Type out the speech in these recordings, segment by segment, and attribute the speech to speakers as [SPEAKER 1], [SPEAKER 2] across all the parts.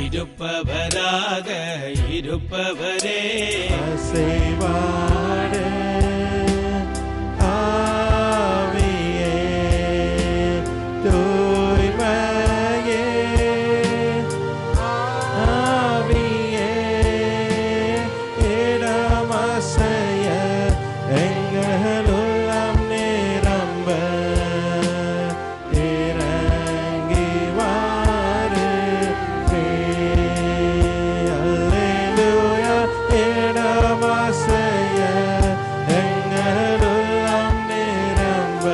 [SPEAKER 1] இருப்பவராக இருப்பவரே
[SPEAKER 2] அசைவாட ஆவியே தூய்மையே ஆவியே இடமசைய எங்கள் உள்ளம் நிரம்ப இறங்கி வாருமே. அல்லேலூயா இடமசைய எங்கள் உள்ளம் நிரம்ப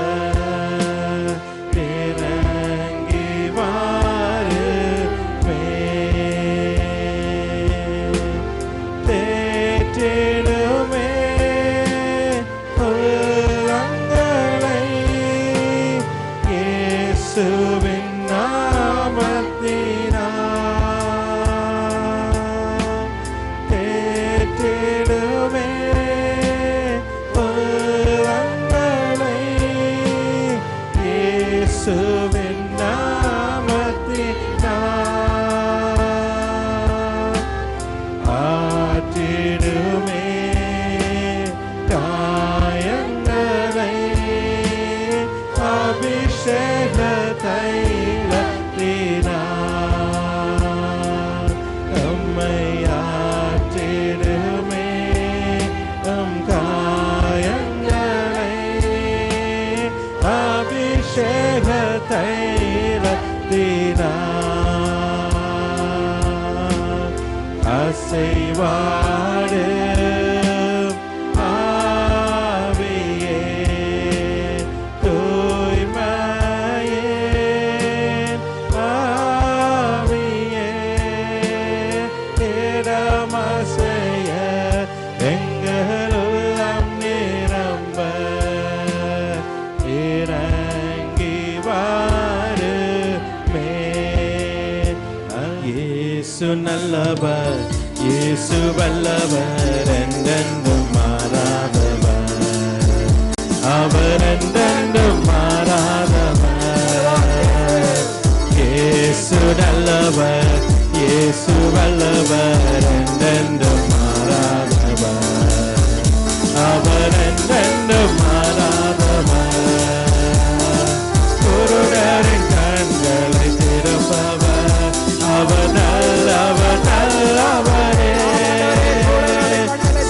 [SPEAKER 2] இறங்கி வாருமே. தேற்றிடுமே உள்ளங்களை இயேசுவின் நாமத்தினால். தேற்றிடுமே உள்ளங்களை இயேசுவின் நாமத்தினால். ஆற்றிடுமே காயங்களை அபிஷேக தைலத்தினால். நம்மை ஆற்றிடுமே நம் காயங்களை அபிஷேக தைலத்தினால். அசைவாடு ஆவியே தூய்மையே ஆவியே இடமசைய எங்கள் உள்ளம் நிரம்ப இறங்கி வாருமே. இயேசு நல்லவர் இயேசு வல்லவர் என்றென்றும் மாறாதவர் அவர் என்றென்றும் மாறாதவர். இயேசு நல்லவர் இயேசு வல்லவர் என்றென்றும் மாறாதவர் அவர் என்றென்றும் மாறாதவர். குருடரின் கண்களை திறப்பவர் அவர் நல்லவர் நல்லவரே.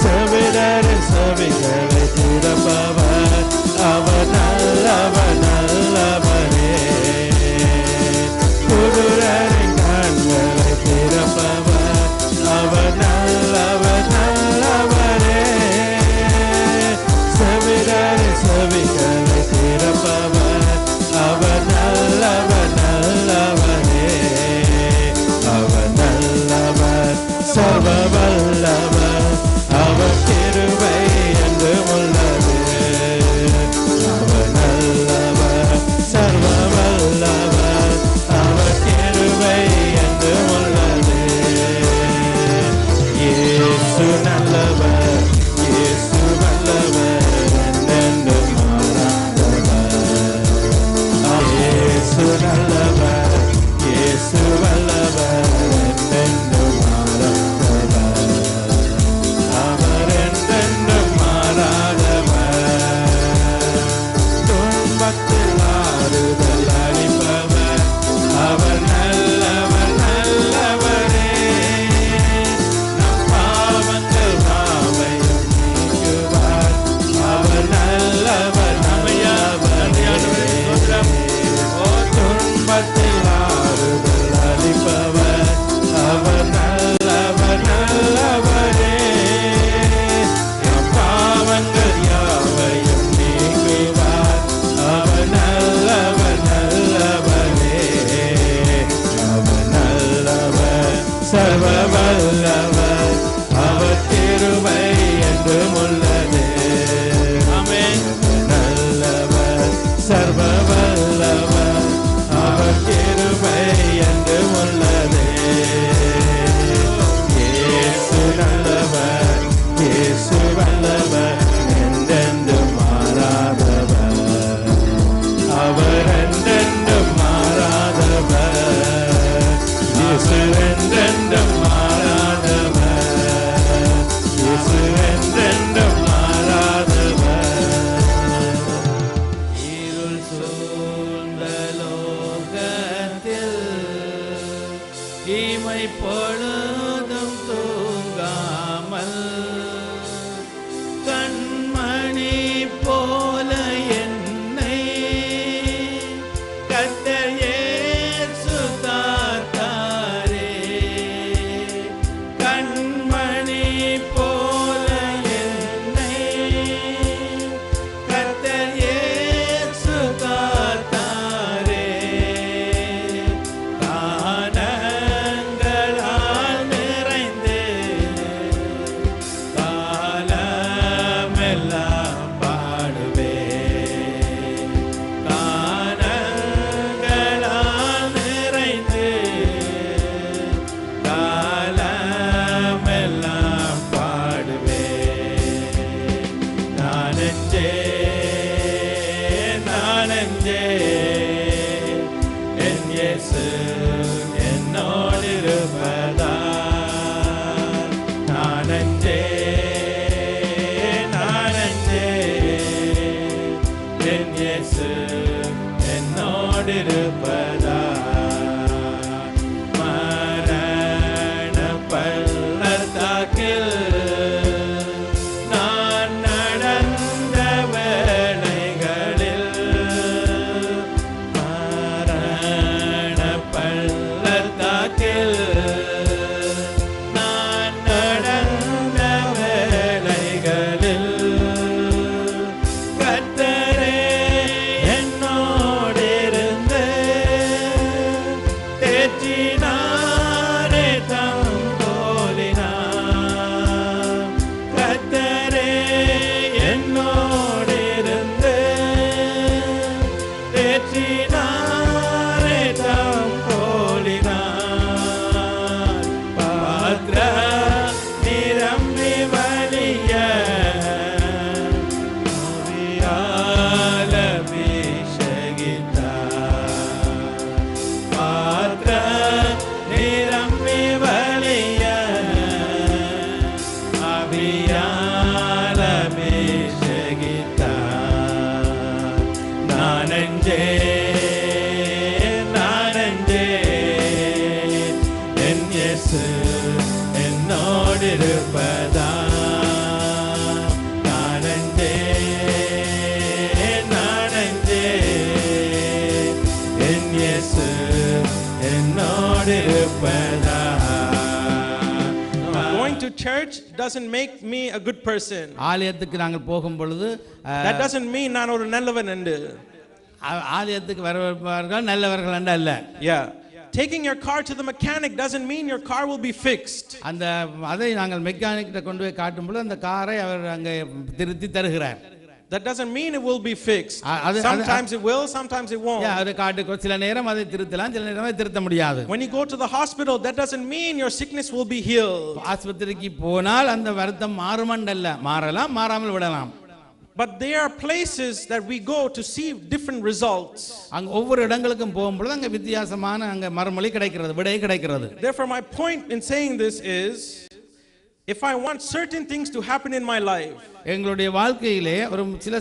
[SPEAKER 2] செவிடரின் செவிகளை திறப்பவர் அவர் நல்லவர் நல்லவரே. குருடரின் கண்களை திறப்பவர் அவர் நல்லவர் நல்லவரே. செவிடரின் செவிகளை திறப்பவர் அவர் நல்லவர் நல்லவரே. அவர் நல்லவர் சர்வ வல்லவர் அவர் கிருபை என்று உள்ளது. அவர் நல்லவர் சர்வ வல்லவர் அவர் கிருபை என்று உள்ளது. இயேசு நல்லவர் இயேசு வல்லவர் என்றென்றும் மாறாதவர். இயேசு நல்லவர் இயேசு வல்லவர் என்றென்றும் மாறாதவர் அவர் என்றென்றும் மாறாதவர். துன்பத்தில் ஆறுதல் அளிப்பவர் அவர் நல்லவர் நல்லவரே. நம் பாவங்கள் பாவையும் நீக்குவார் அவர் நல்லவர் நல்லவரே. துன்பத்தில் பொழுதும் தூங்காமல் கண்மணி போல என்னை கர்த்தர் இயேசு காத்தாரே. கண்மணி போல என்னை கர்த்தர் இயேசு காத்தாரே. கானங்களால் நிறைந்து காலமெல்லாம் பாடுவேன். கானங்களால் நிறைந்து காலமெல்லாம் பாடுவேன். நானெஞ்சே என் இயேசு என்னோடிருப்பதால். நானெஞ்சே என் இயேசு என்னோடிருப்பதால். மரண பள்ளத்தாக்கில் நான் நடந்த வேளைகளில் மரண பள்ளத்தாக்கில் நான் நடந்த வேளைகளில் கர்த்தரே என்னோடிருந்து தேற்றினாரே தம்போலினார். கர்த்தரே என்னோடிருந்து தேற்றினாரே தம்போலினார். பாத்திரம் நிரம்பி வழிய ஆவியால் அபிஷேகித்தார். பாத்திரம் நிரம்பி வழிய ஆவியால் அபிஷேகித்தார். நானெஞ்சே என் இயேசு என்னோடிருப்பதால். நானெஞ்சே என் இயேசு என்னோடிருப்பதால்.
[SPEAKER 1] Going to church doesn't make me a good person.
[SPEAKER 2] ஆலயத்துக்கு நாங்கள் போகும் பொழுது
[SPEAKER 1] That doesn't mean நான் ஒரு நல்லவன் என்று.
[SPEAKER 2] ஆலயத்துக்கு வருபவர்கள் நல்லவர்கள் என்று அல்ல.
[SPEAKER 1] Yeah. Taking your car to the mechanic doesn't mean your car will be fixed.
[SPEAKER 2] அந்த அதை நாங்கள் மெக்கானிக்கிட்ட கொண்டு போய் காட்டும் பொழுது அந்த காரை அவர் அங்கே திருத்தி தருகிறார்.
[SPEAKER 1] That doesn't mean it will be fixed. Sometimes it will, sometimes it won't.
[SPEAKER 2] அது காட்டுக்கு சில நேரம் அதை திருத்தலாம், சில நேரம் அதை திருத்த முடியாது.
[SPEAKER 1] When you go to the hospital, that doesn't mean your sickness will be healed.
[SPEAKER 2] ஆஸ்பத்திரிக்கு போனால் அந்த வருத்தம் மாறுமண்டல்ல, மாறலாம், மாறாமல் விடலாம்.
[SPEAKER 1] But there are places that we go to see different results.
[SPEAKER 2] அங்க ஒவ்வொரு இடங்களுக்கும் போகும்போது அங்க வித்தியாசமான அங்க மறுமொழி கிடைக்கிறது, விடை கிடைக்கிறது.
[SPEAKER 1] Therefore my point in saying this is, if I want certain things to happen in my life,
[SPEAKER 2] எங்களுடைய வாழ்க்கையிலே ஒரு சில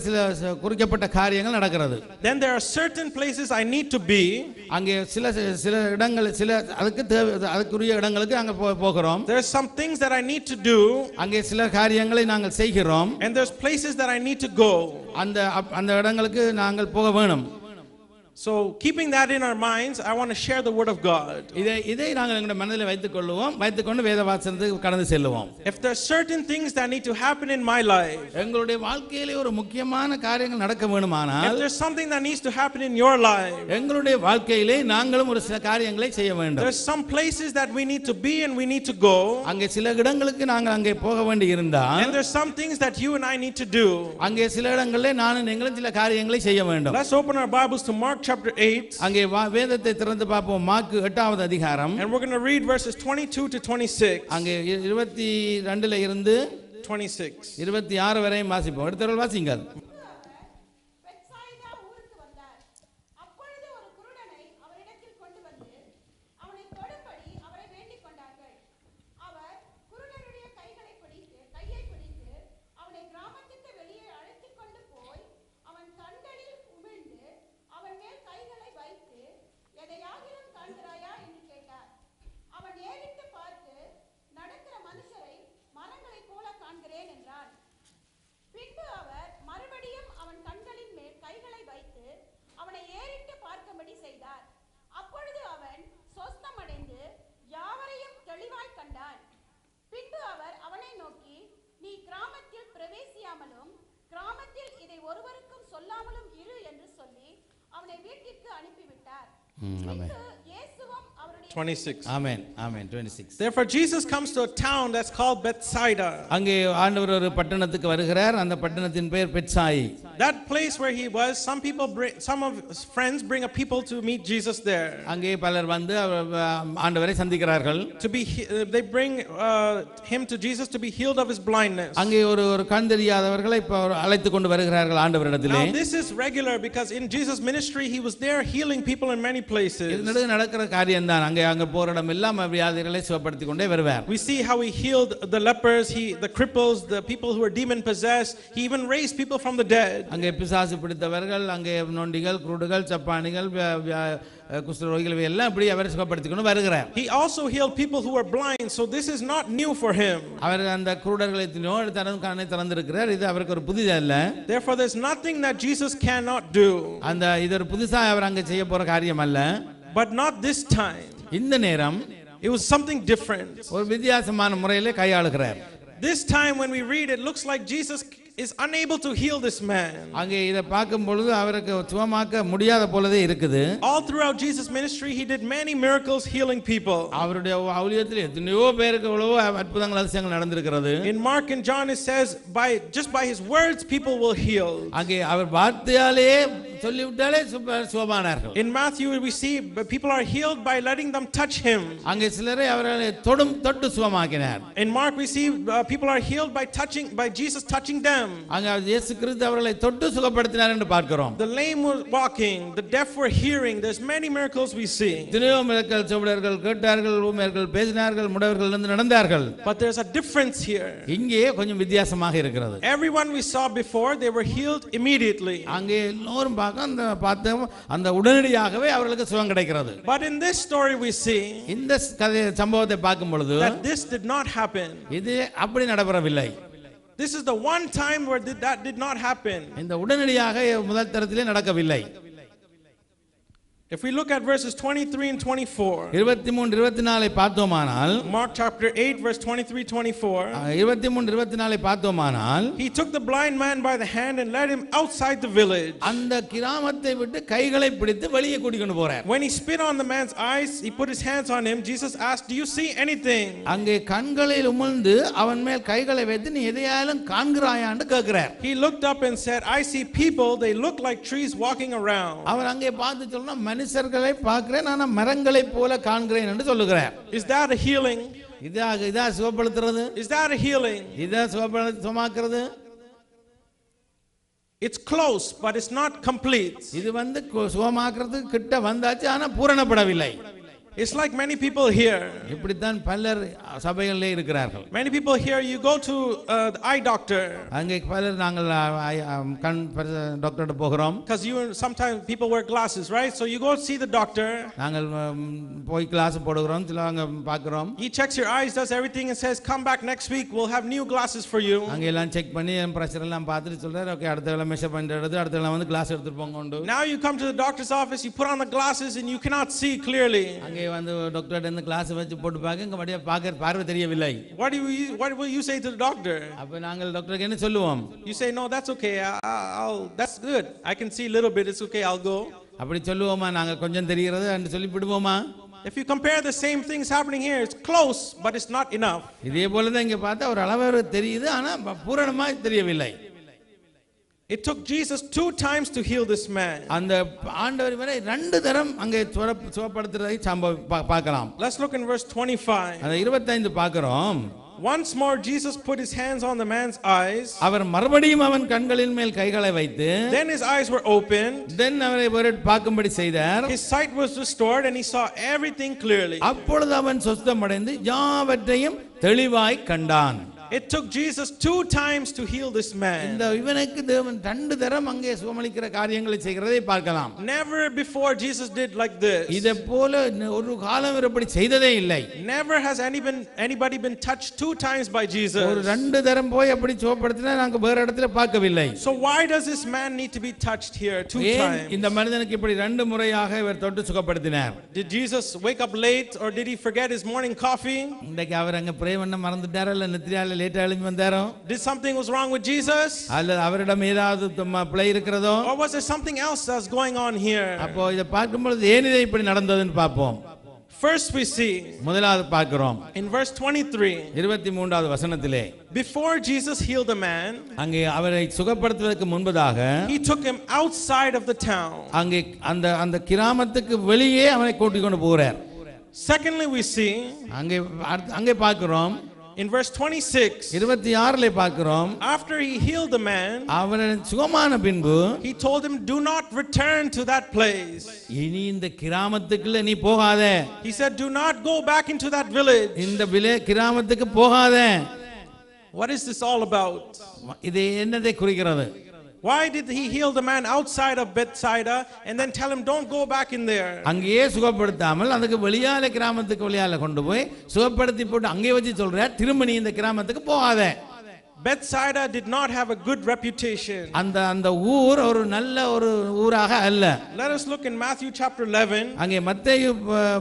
[SPEAKER 2] குறிக்கப்பட்ட காரியங்கள் நடக்கிறது.
[SPEAKER 1] then there are certain places I need to be.
[SPEAKER 2] அங்கே சில இடங்கள் அதுக்குரிய இடங்களுக்கு அங்க போகிறோம்.
[SPEAKER 1] There are some things that I need to do.
[SPEAKER 2] அங்கே சில காரியங்களை நாங்கள் செய்கிறோம்.
[SPEAKER 1] And there's places that I need to go.
[SPEAKER 2] அந்த இடங்களுக்கு நாங்கள் போக வேணும்.
[SPEAKER 1] So keeping that in our minds, I want to share the word of God.
[SPEAKER 2] இதை நாங்கள் எங்களுடைய மனதில் வைத்துக்கொண்டு வேத வாசனத்துக்கு கடந்து செல்லுவோம்.
[SPEAKER 1] If there are certain things that need to happen in my life,
[SPEAKER 2] எங்களுடைய வாழ்க்கையிலே ஒரு முக்கியமான காரியங்கள் நடக்க வேண்டுமானால்,
[SPEAKER 1] if there's something that needs to happen in your life,
[SPEAKER 2] எங்களுடைய வாழ்க்கையிலே நாங்களும் ஒரு சில காரியங்களை செய்ய வேண்டும்.
[SPEAKER 1] there's some places that we need to be and we need to go.
[SPEAKER 2] அங்கே சில இடங்களுக்கு நாங்கள் அங்கே போக வேண்டி இருந்தால்,
[SPEAKER 1] and there's some things that you and I need to do.
[SPEAKER 2] அங்கே சில இடங்களிலே நானும் நீங்களும் சில காரியங்களை செய்ய வேண்டும்.
[SPEAKER 1] Let's open our Bibles to Mark chapter 8.
[SPEAKER 2] அங்கே வேதத்தை திறந்து பார்ப்போம். மார்க் 8வது அதிகாரம்.
[SPEAKER 1] And we're going to read verses 22 to 26.
[SPEAKER 2] அங்கே 22ல இருந்து
[SPEAKER 1] 26.
[SPEAKER 2] 26 வரை வாசிப்போம். எடுத்தவர்கள் வாசிங்க.
[SPEAKER 3] எதையாகிலும் காண்கிறாயா என்று கேட்டார். அவன் ஏறிட்டு செய்தார். அப்பொழுது அவன் சொஸ்தமடைந்து யாவரையும் தெளிவாய் கண்டான். பின்பு அவர் அவனை நோக்கி, நீ கிராமத்தில் பிரவேசியாமலும் கிராமத்தில் இதை ஒருவருக்கும் சொல்லாமலும் இரு என்று சொல்லி அவனை வீட்டிற்கு அனுப்பிவிட்டார்.
[SPEAKER 1] 26.
[SPEAKER 2] Amen. Amen. 26.
[SPEAKER 1] Therefore Jesus comes to a town that's called Bethsaida.
[SPEAKER 2] அங்கே ஆண்டவர் ஒரு பட்டணத்துக்கு வருகிறார். அந்த பட்டணத்தின் பெயர் பெத்சாயி.
[SPEAKER 1] That place where he was, some of his friends bring a people to meet Jesus there.
[SPEAKER 2] அங்கே பலர் வந்து ஆண்டவரை சந்திக்கிறார்கள்.
[SPEAKER 1] They bring him to Jesus to be healed of his blindness.
[SPEAKER 2] அங்கே ஒரு கண் தெரியாதவர்களை அழைத்து கொண்டு வருகிறார்கள் ஆண்டவரிடத்திலே.
[SPEAKER 1] Now this is regular because in Jesus ministry he was there healing people in many places.
[SPEAKER 2] இது நடக்கிற காரியம் தான். அங்கே போற இடம் எல்லாம் வியாதிகளை சுகப்படுத்திக் கொண்டே வருவார்.
[SPEAKER 1] We see how he healed the lepers, the cripples, the people who were demon possessed. He even raised people from the dead.
[SPEAKER 2] அங்கே பிசாசு பிடித்தவர்கள், அங்கே நொண்டிகள், குருடுகள், சப்பானிகள், குஷ்டரோகிகள் எல்லாம் இப்படி அவர் சுகப்படுத்திக் கொண்டு வருகிறார்.
[SPEAKER 1] He also healed people who were blind, so this is not new for him.
[SPEAKER 2] அவர் அந்த குருடர்களை கண்ணை திறந்திருக்கிறார். இது அவருக்கு ஒரு புதிது அல்ல.
[SPEAKER 1] Therefore there's nothing that Jesus cannot do.
[SPEAKER 2] அந்த இது ஒரு புதுசா அவர் அங்கே செய்ய போற காரியம் அல்ல.
[SPEAKER 1] But not this time.
[SPEAKER 2] இந்த நேரம்
[SPEAKER 1] it was something different.
[SPEAKER 2] ஒரு வித்தியாசமான முறையிலே கையாளுகிறார்.
[SPEAKER 1] This time when we read it looks like Jesus is unable to heal this man.
[SPEAKER 2] அங்கே இத பார்க்கும் பொழுது அவருக்கு சுகமாக்க முடியாத போலவே இருக்குது.
[SPEAKER 1] All throughout Jesus ministry he did many miracles healing people.
[SPEAKER 2] அவருடைய ஊழியத்தில் எத்தனையோ பேருக்கு எவ்வளவோ அற்புதங்கள் அதிசயங்கள் நடந்திருக்கிறது.
[SPEAKER 1] In Mark and John it says just by his words people will heal.
[SPEAKER 2] அங்கே அவர் வார்த்தையாலே சொல்லிவிட்டாலே சுகமானார்கள்.
[SPEAKER 1] In Matthew we see people are healed by letting them touch him.
[SPEAKER 2] அங்கே சிலரை அவர்களை தொட்டு சுகமாக்கினார்.
[SPEAKER 1] In Mark we see people are healed by Jesus touching them.
[SPEAKER 2] அங்கே இயேசு கிறிஸ்து அவர்களை தொட்டு சுகப்படுத்தினார் என்று பார்க்கிறோம்.
[SPEAKER 1] The lame were walking, the deaf were hearing. There's many miracles we see.
[SPEAKER 2] எத்தனையோ மிராக்கிள் செவிடர்கள் கேட்டார்கள், ஊமையர்கள் பேசினார்கள், முடவர்கள் நடந்தார்கள்.
[SPEAKER 1] But there's a difference here.
[SPEAKER 2] இங்கே கொஞ்சம் வித்தியாசமாக இருக்கிறது.
[SPEAKER 1] Everyone we saw before they were healed immediately.
[SPEAKER 2] அங்கே எல்லோரும் பார்த்தோம் அந்த உடனடியாகவே அவர்களுக்கு சுகம் கிடைக்கிறது.
[SPEAKER 1] But in this story we see
[SPEAKER 2] இந்த சம்பவத்தை பார்க்கும் பொழுது
[SPEAKER 1] that this did not happen.
[SPEAKER 2] இது அப்படி நடக்கவில்லை.
[SPEAKER 1] This is the one time where that did not happen.
[SPEAKER 2] இந்த உடனடியாக முதல் தரத்திலே நடக்கவில்லை.
[SPEAKER 1] If we look at verses 23 and 24.
[SPEAKER 2] 23 24 பார்த்தோமானால்
[SPEAKER 1] Mark chapter 8 verse 23 24.
[SPEAKER 2] 23 24 பார்த்தோமானால்
[SPEAKER 1] he took the blind man by the hand and led him outside the village.
[SPEAKER 2] அந்த கிராமத்தை விட்டு கைகளை பிடித்து வெளியே கூட்டிக் கொண்டு போறார்.
[SPEAKER 1] When he spit on the man's eyes, he put his hands on him. Jesus asked, "Do you see anything?"
[SPEAKER 2] அங்கே கண்களில் உமிழ்ந்து அவன் மேல் கைகளை வைத்து நீ எதையாலும் காண்கிறாயான்னு கேட்கிறார்.
[SPEAKER 1] He looked up and said, "I see people, they look like trees walking around."
[SPEAKER 2] அவர் அங்கே பார்த்து சொன்னா மனுஷர்களை பார்க்கிறேன், ஆனா மரங்களை போல காண்கிறேன் என்று சொல்லுகிறார்.
[SPEAKER 1] Is that a healing?
[SPEAKER 2] இதா சுகப்படுத்துறது?
[SPEAKER 1] Is that a healing?
[SPEAKER 2] இதா சுகமாக்குறது?
[SPEAKER 1] It's close but it's not complete.
[SPEAKER 2] இது சுகமாக்குறது கிட்ட வந்தாச்சு, ஆனா பூரணப்படவில்லை.
[SPEAKER 1] It's like many people here.
[SPEAKER 2] இப்படித்தான் பலர் சபைகளிலே இருக்கிறார்கள்.
[SPEAKER 1] Many people here, you go to the eye doctor.
[SPEAKER 2] அங்கே பலர் நாங்கள் கண் டாக்டர்ட்ட போகிறோம்.
[SPEAKER 1] Because sometimes people wear glasses, right? So you go see the doctor.
[SPEAKER 2] நாங்கள் போய் கிளாஸ் போடுகிறோம், சிலவங்க பார்க்கிறோம்.
[SPEAKER 1] He checks your eyes, does everything and says, "Come back next week, we'll have new glasses for you."
[SPEAKER 2] அங்கே எல்லாம் check பண்ணி pressure எல்லாம் பார்த்துட்டு சொல்றாரு, "ஓகே, அடுத்த வேளை மெஷர் பண்ணிட்டு அடுத்த வேளை வந்து கிளாஸ் எடுத்துட்டு போங்க."
[SPEAKER 1] Now you come to the doctor's office, you put on the glasses and you cannot see clearly.
[SPEAKER 2] வந்து டாக்டர் இந்த கிளாஸ் வச்சு போட்டு பாக்க இங்க வடியா பார்வை தெரியவில்லை.
[SPEAKER 1] What will you say to the doctor?
[SPEAKER 2] அப்ப நாங்கள் டாக்டருக்கு என்ன சொல்லுவோம்?
[SPEAKER 1] You say, "No, that's okay. That's good. I can see a little bit. It's okay. I'll go."
[SPEAKER 2] அப்படி சொல்லுவோமா? நாங்க கொஞ்சம் தெரிகிறது என்று சொல்லி விடுவோமா?
[SPEAKER 1] If you compare the same things happening here, it's close but it's not enough.
[SPEAKER 2] இதே போல தான் இங்க பார்த்தா ஒரு அளவு தெரியுது, ஆனா பூரணமா தெரியவில்லை.
[SPEAKER 1] It took Jesus 2 times to heal this man.
[SPEAKER 2] அந்த ஆண்டவர் வரை 2 தரம் அங்கே சுகப்படுத்துறதை பார்க்கலாம்.
[SPEAKER 1] Let's look in verse 25.
[SPEAKER 2] அந்த 25 பார்க்கிறோம்.
[SPEAKER 1] Once more Jesus put his hands on the man's eyes.
[SPEAKER 2] அவர் மறுபடியும் அவன் கண்களின் மேல் கைகளை வைத்து
[SPEAKER 1] Then his eyes were opened.
[SPEAKER 2] Then அவரை பார்க்கும்படி செய்தார்.
[SPEAKER 1] His sight was restored and he saw everything clearly.
[SPEAKER 2] அப்பொழுது அவன் சொஸ்தமடைந்து யாவற்றையும் தெளிவாய் கண்டான்.
[SPEAKER 1] It took Jesus 2 times to heal this man.
[SPEAKER 2] இந்த இவனுக்கு தேவன் 2 தரம் அங்கே சுகமளிக்கிற காரியங்களை செய்கிறதை பார்க்கலாம்.
[SPEAKER 1] Never before Jesus did like this.
[SPEAKER 2] இதை போல ஒரு காலம் இப்படி செய்ததே இல்லை.
[SPEAKER 1] Never has anybody been touched 2 times by Jesus.
[SPEAKER 2] ஒரு 2 தரம் போய் அப்படி சுகப்படுத்தினா நாங்க வேற இடத்துல பார்க்கவில்லை.
[SPEAKER 1] So why does this man need to be touched here 2 times?
[SPEAKER 2] இந்த மனிதனுக்கு இப்படி 2 முறையாக இவர் தொட்டு சுகப்படுத்தினார்.
[SPEAKER 1] Did Jesus wake up late or did he forget his morning coffee?
[SPEAKER 2] இன்னைக்கு அவர் அங்க பிரே பண்ண மறந்துட்டாரோ இல்ல நித்யால லேட்டா எழும்பி வந்தாரோ?
[SPEAKER 1] Did something was wrong with Jesus?
[SPEAKER 2] அல்ல அவரிடம் ஏதாவது பிழை இருக்கிறதோ?
[SPEAKER 1] Or was there something else that's going on here?
[SPEAKER 2] அப்போ இத பார்க்கும்போது ஏன் இது இப்படி நடந்ததுன்னு பாப்போம்.
[SPEAKER 1] First we see
[SPEAKER 2] முதலாவது பார்க்கிறோம்
[SPEAKER 1] in verse 23
[SPEAKER 2] 23வது வசனத்திலே
[SPEAKER 1] before Jesus healed a man
[SPEAKER 2] அங்கே அவரை சுகப்படுத்துவதற்கு முன்பதாக
[SPEAKER 1] he took him outside of the town.
[SPEAKER 2] அங்கே அந்த கிராமத்துக்கு வெளியே அவனை கூட்டிக் கொண்டு போறார்.
[SPEAKER 1] Secondly we see
[SPEAKER 2] அங்கே பார்க்கிறோம்
[SPEAKER 1] in verse 26
[SPEAKER 2] 26ல பார்க்கிறோம்
[SPEAKER 1] after he healed the man
[SPEAKER 2] அவனை சுகமான பின்பு
[SPEAKER 1] he told him do not return to that place.
[SPEAKER 2] இனி இந்த கிராமத்துக்குள்ள நீ போகாதே.
[SPEAKER 1] He said do not go back into that village.
[SPEAKER 2] இந்த கிராமத்துக்கு போகாதே.
[SPEAKER 1] What is this all about?
[SPEAKER 2] இது என்னதை குறிக்கிறது?
[SPEAKER 1] Why did he heal the man outside of Bethsaida and then tell him don't go back in there?
[SPEAKER 2] அங்கேயே சுகப்படுத்தாமல் அதுக்கு வெளியால கிராமத்துக்கு வெளியால கொண்டு போய் சுகப்படுத்தி போட்டு அங்கே வச்சு சொல்றார் திரும்ப நீ இந்த கிராமத்துக்கு போகாதே.
[SPEAKER 1] Bethsaida did not have a good reputation.
[SPEAKER 2] அந்த ஊர் ஒரு நல்ல ஒரு ஊராக அல்ல.
[SPEAKER 1] Let us look in Matthew chapter 11.
[SPEAKER 2] அங்கே மத்தேயு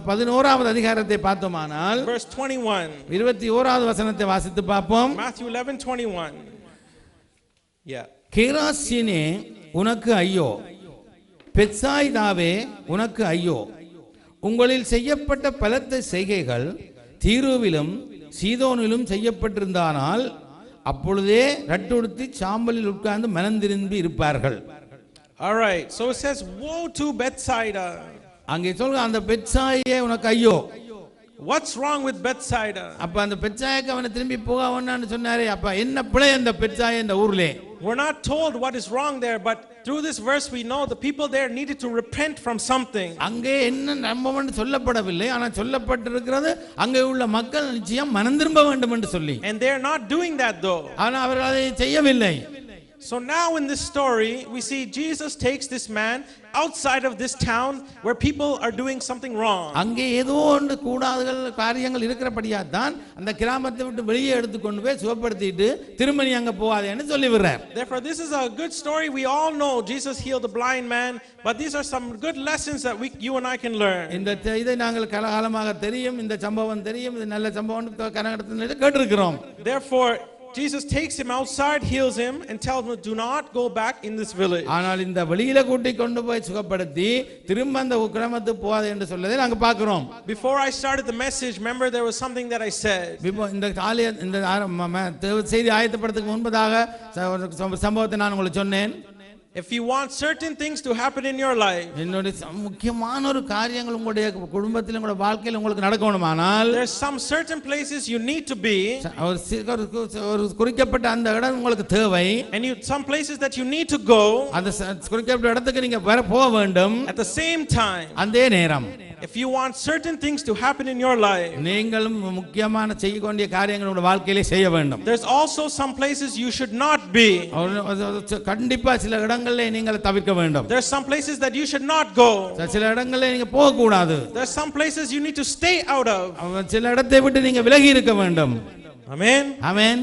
[SPEAKER 2] 11வது அதிகாரத்தை பார்த்தோமானால்
[SPEAKER 1] verse 21.
[SPEAKER 2] 21வது வசனத்தை வாசித்து பார்ப்போம்.
[SPEAKER 1] Matthew 11:21. Yeah.
[SPEAKER 2] கேராசினே உனக்கு ஐயோ, பெத்சாயிதாவே உனக்கு ஐயோ, உங்களில் செய்யப்பட்ட பலத்த செய்கைகள் தீருவிலும் சீதோனிலும் செய்யப்பட்டிருந்தானால் அப்பொழுதே ரட்டுடுத்தி சாம்பலில் உட்கார்ந்து மனந்திரும்பி இருப்பார்கள்.
[SPEAKER 1] All right, so it says woe to Bethsaida.
[SPEAKER 2] அங்கே சொல்லுங்க அந்த பெத்சாயே உனக்கு ஐயோ.
[SPEAKER 1] What's wrong with Bethsaida?
[SPEAKER 2] அப்ப அந்த பெத்சாயக்கு அவனை திரும்பி போக வேண்டாம்னு சொன்னாரே, அப்ப என்ன பிழை அந்த பெத்சாயே இந்த ஊர்ல?
[SPEAKER 1] We're not told what is wrong there, but through this verse we know the people there needed to repent from something.
[SPEAKER 2] அங்கே என்ன நம்பவன்னு சொல்லப்படவில்லை, ஆனா சொல்லப்பட்டிருக்கிறது அங்கே உள்ள மக்கள் நிச்சயம் மனம் திரும்ப வேண்டும் என்று சொல்லி.
[SPEAKER 1] And they're not doing that though.
[SPEAKER 2] ஆனா அவர்கள் அதை செய்யவில்லை.
[SPEAKER 1] So now in this story we see Jesus takes this man outside of this town where people are doing something wrong.
[SPEAKER 2] அங்கே ஏதோ ஒன்று கூடாத காரியங்கள் இருக்கிறபடியா தான் அந்த கிராமத்தை விட்டு வெளியே எடுத்து கொண்டு போய் சுகப்படுத்திட்டு திரும்ப நீ அங்க போகாதேன்னு சொல்லி விடுறார்.
[SPEAKER 1] Therefore this is a good story. We all know Jesus healed the blind man, but these are some good lessons that you and I can learn.
[SPEAKER 2] இந்த இதை நாங்கள் காலகாலமாக தெரியும், இந்த சம்பவம் தெரியும், இது நல்ல சம்பவம் கனகடத்தில் கேட்டிருக்கிறோம்.
[SPEAKER 1] Therefore Jesus takes him outside, heals him and tells him do not go back in this village.
[SPEAKER 2] ஆனால் இந்த வெளியில கூட்டி கொண்டு போய் சுகப்படுத்தி திரும்ப அந்த கிராமத்துக்கு போகாதே என்று சொல்வதை நாங்க பார்க்கிறோம்.
[SPEAKER 1] Before I started the message, remember there was something that I said.
[SPEAKER 2] இந்த செய்தி ஆயத்தப்படுறதுக்கு முன்பதாக சம்பவத்தை நான் உங்களுக்கு சொன்னேன்.
[SPEAKER 1] If you want certain things to happen in your life,
[SPEAKER 2] என்னுடைய முக்கியமான ஒரு காரியங்கள் உங்களுடைய குடும்பத்தில் உங்களுடைய வாழ்க்கையில் உங்களுக்கு நடக்கணுமானால்
[SPEAKER 1] there's some certain places you need to be,
[SPEAKER 2] ஒரு குறிக்கப்பட்ட அந்த இடம் உங்களுக்கு தேவை.
[SPEAKER 1] and some places that you need to go,
[SPEAKER 2] அந்த குறிக்கப்பட்ட இடத்துக்கு நீங்க போக வேண்டும்.
[SPEAKER 1] at the same time,
[SPEAKER 2] அதே நேரம்
[SPEAKER 1] if you want certain things to happen in your life,
[SPEAKER 2] நீங்களும் முக்கியமான செய்ய வேண்டிய காரியங்கள் உங்களுடைய வாழ்க்கையிலே செய்ய வேண்டும்.
[SPEAKER 1] there's also some places you should not be.
[SPEAKER 2] கண்டிப்பா சில இடங்களிலே நீங்கள் தவிர்க்க வேண்டும்.
[SPEAKER 1] There's some places that you should not go.
[SPEAKER 2] சில இடங்களிலே நீங்க போக கூடாது.
[SPEAKER 1] There's some places you need to stay out of.
[SPEAKER 2] சில இடத்தை விட்டு நீங்க விலகி இருக்க வேண்டும்.
[SPEAKER 1] Amen.
[SPEAKER 2] Amen.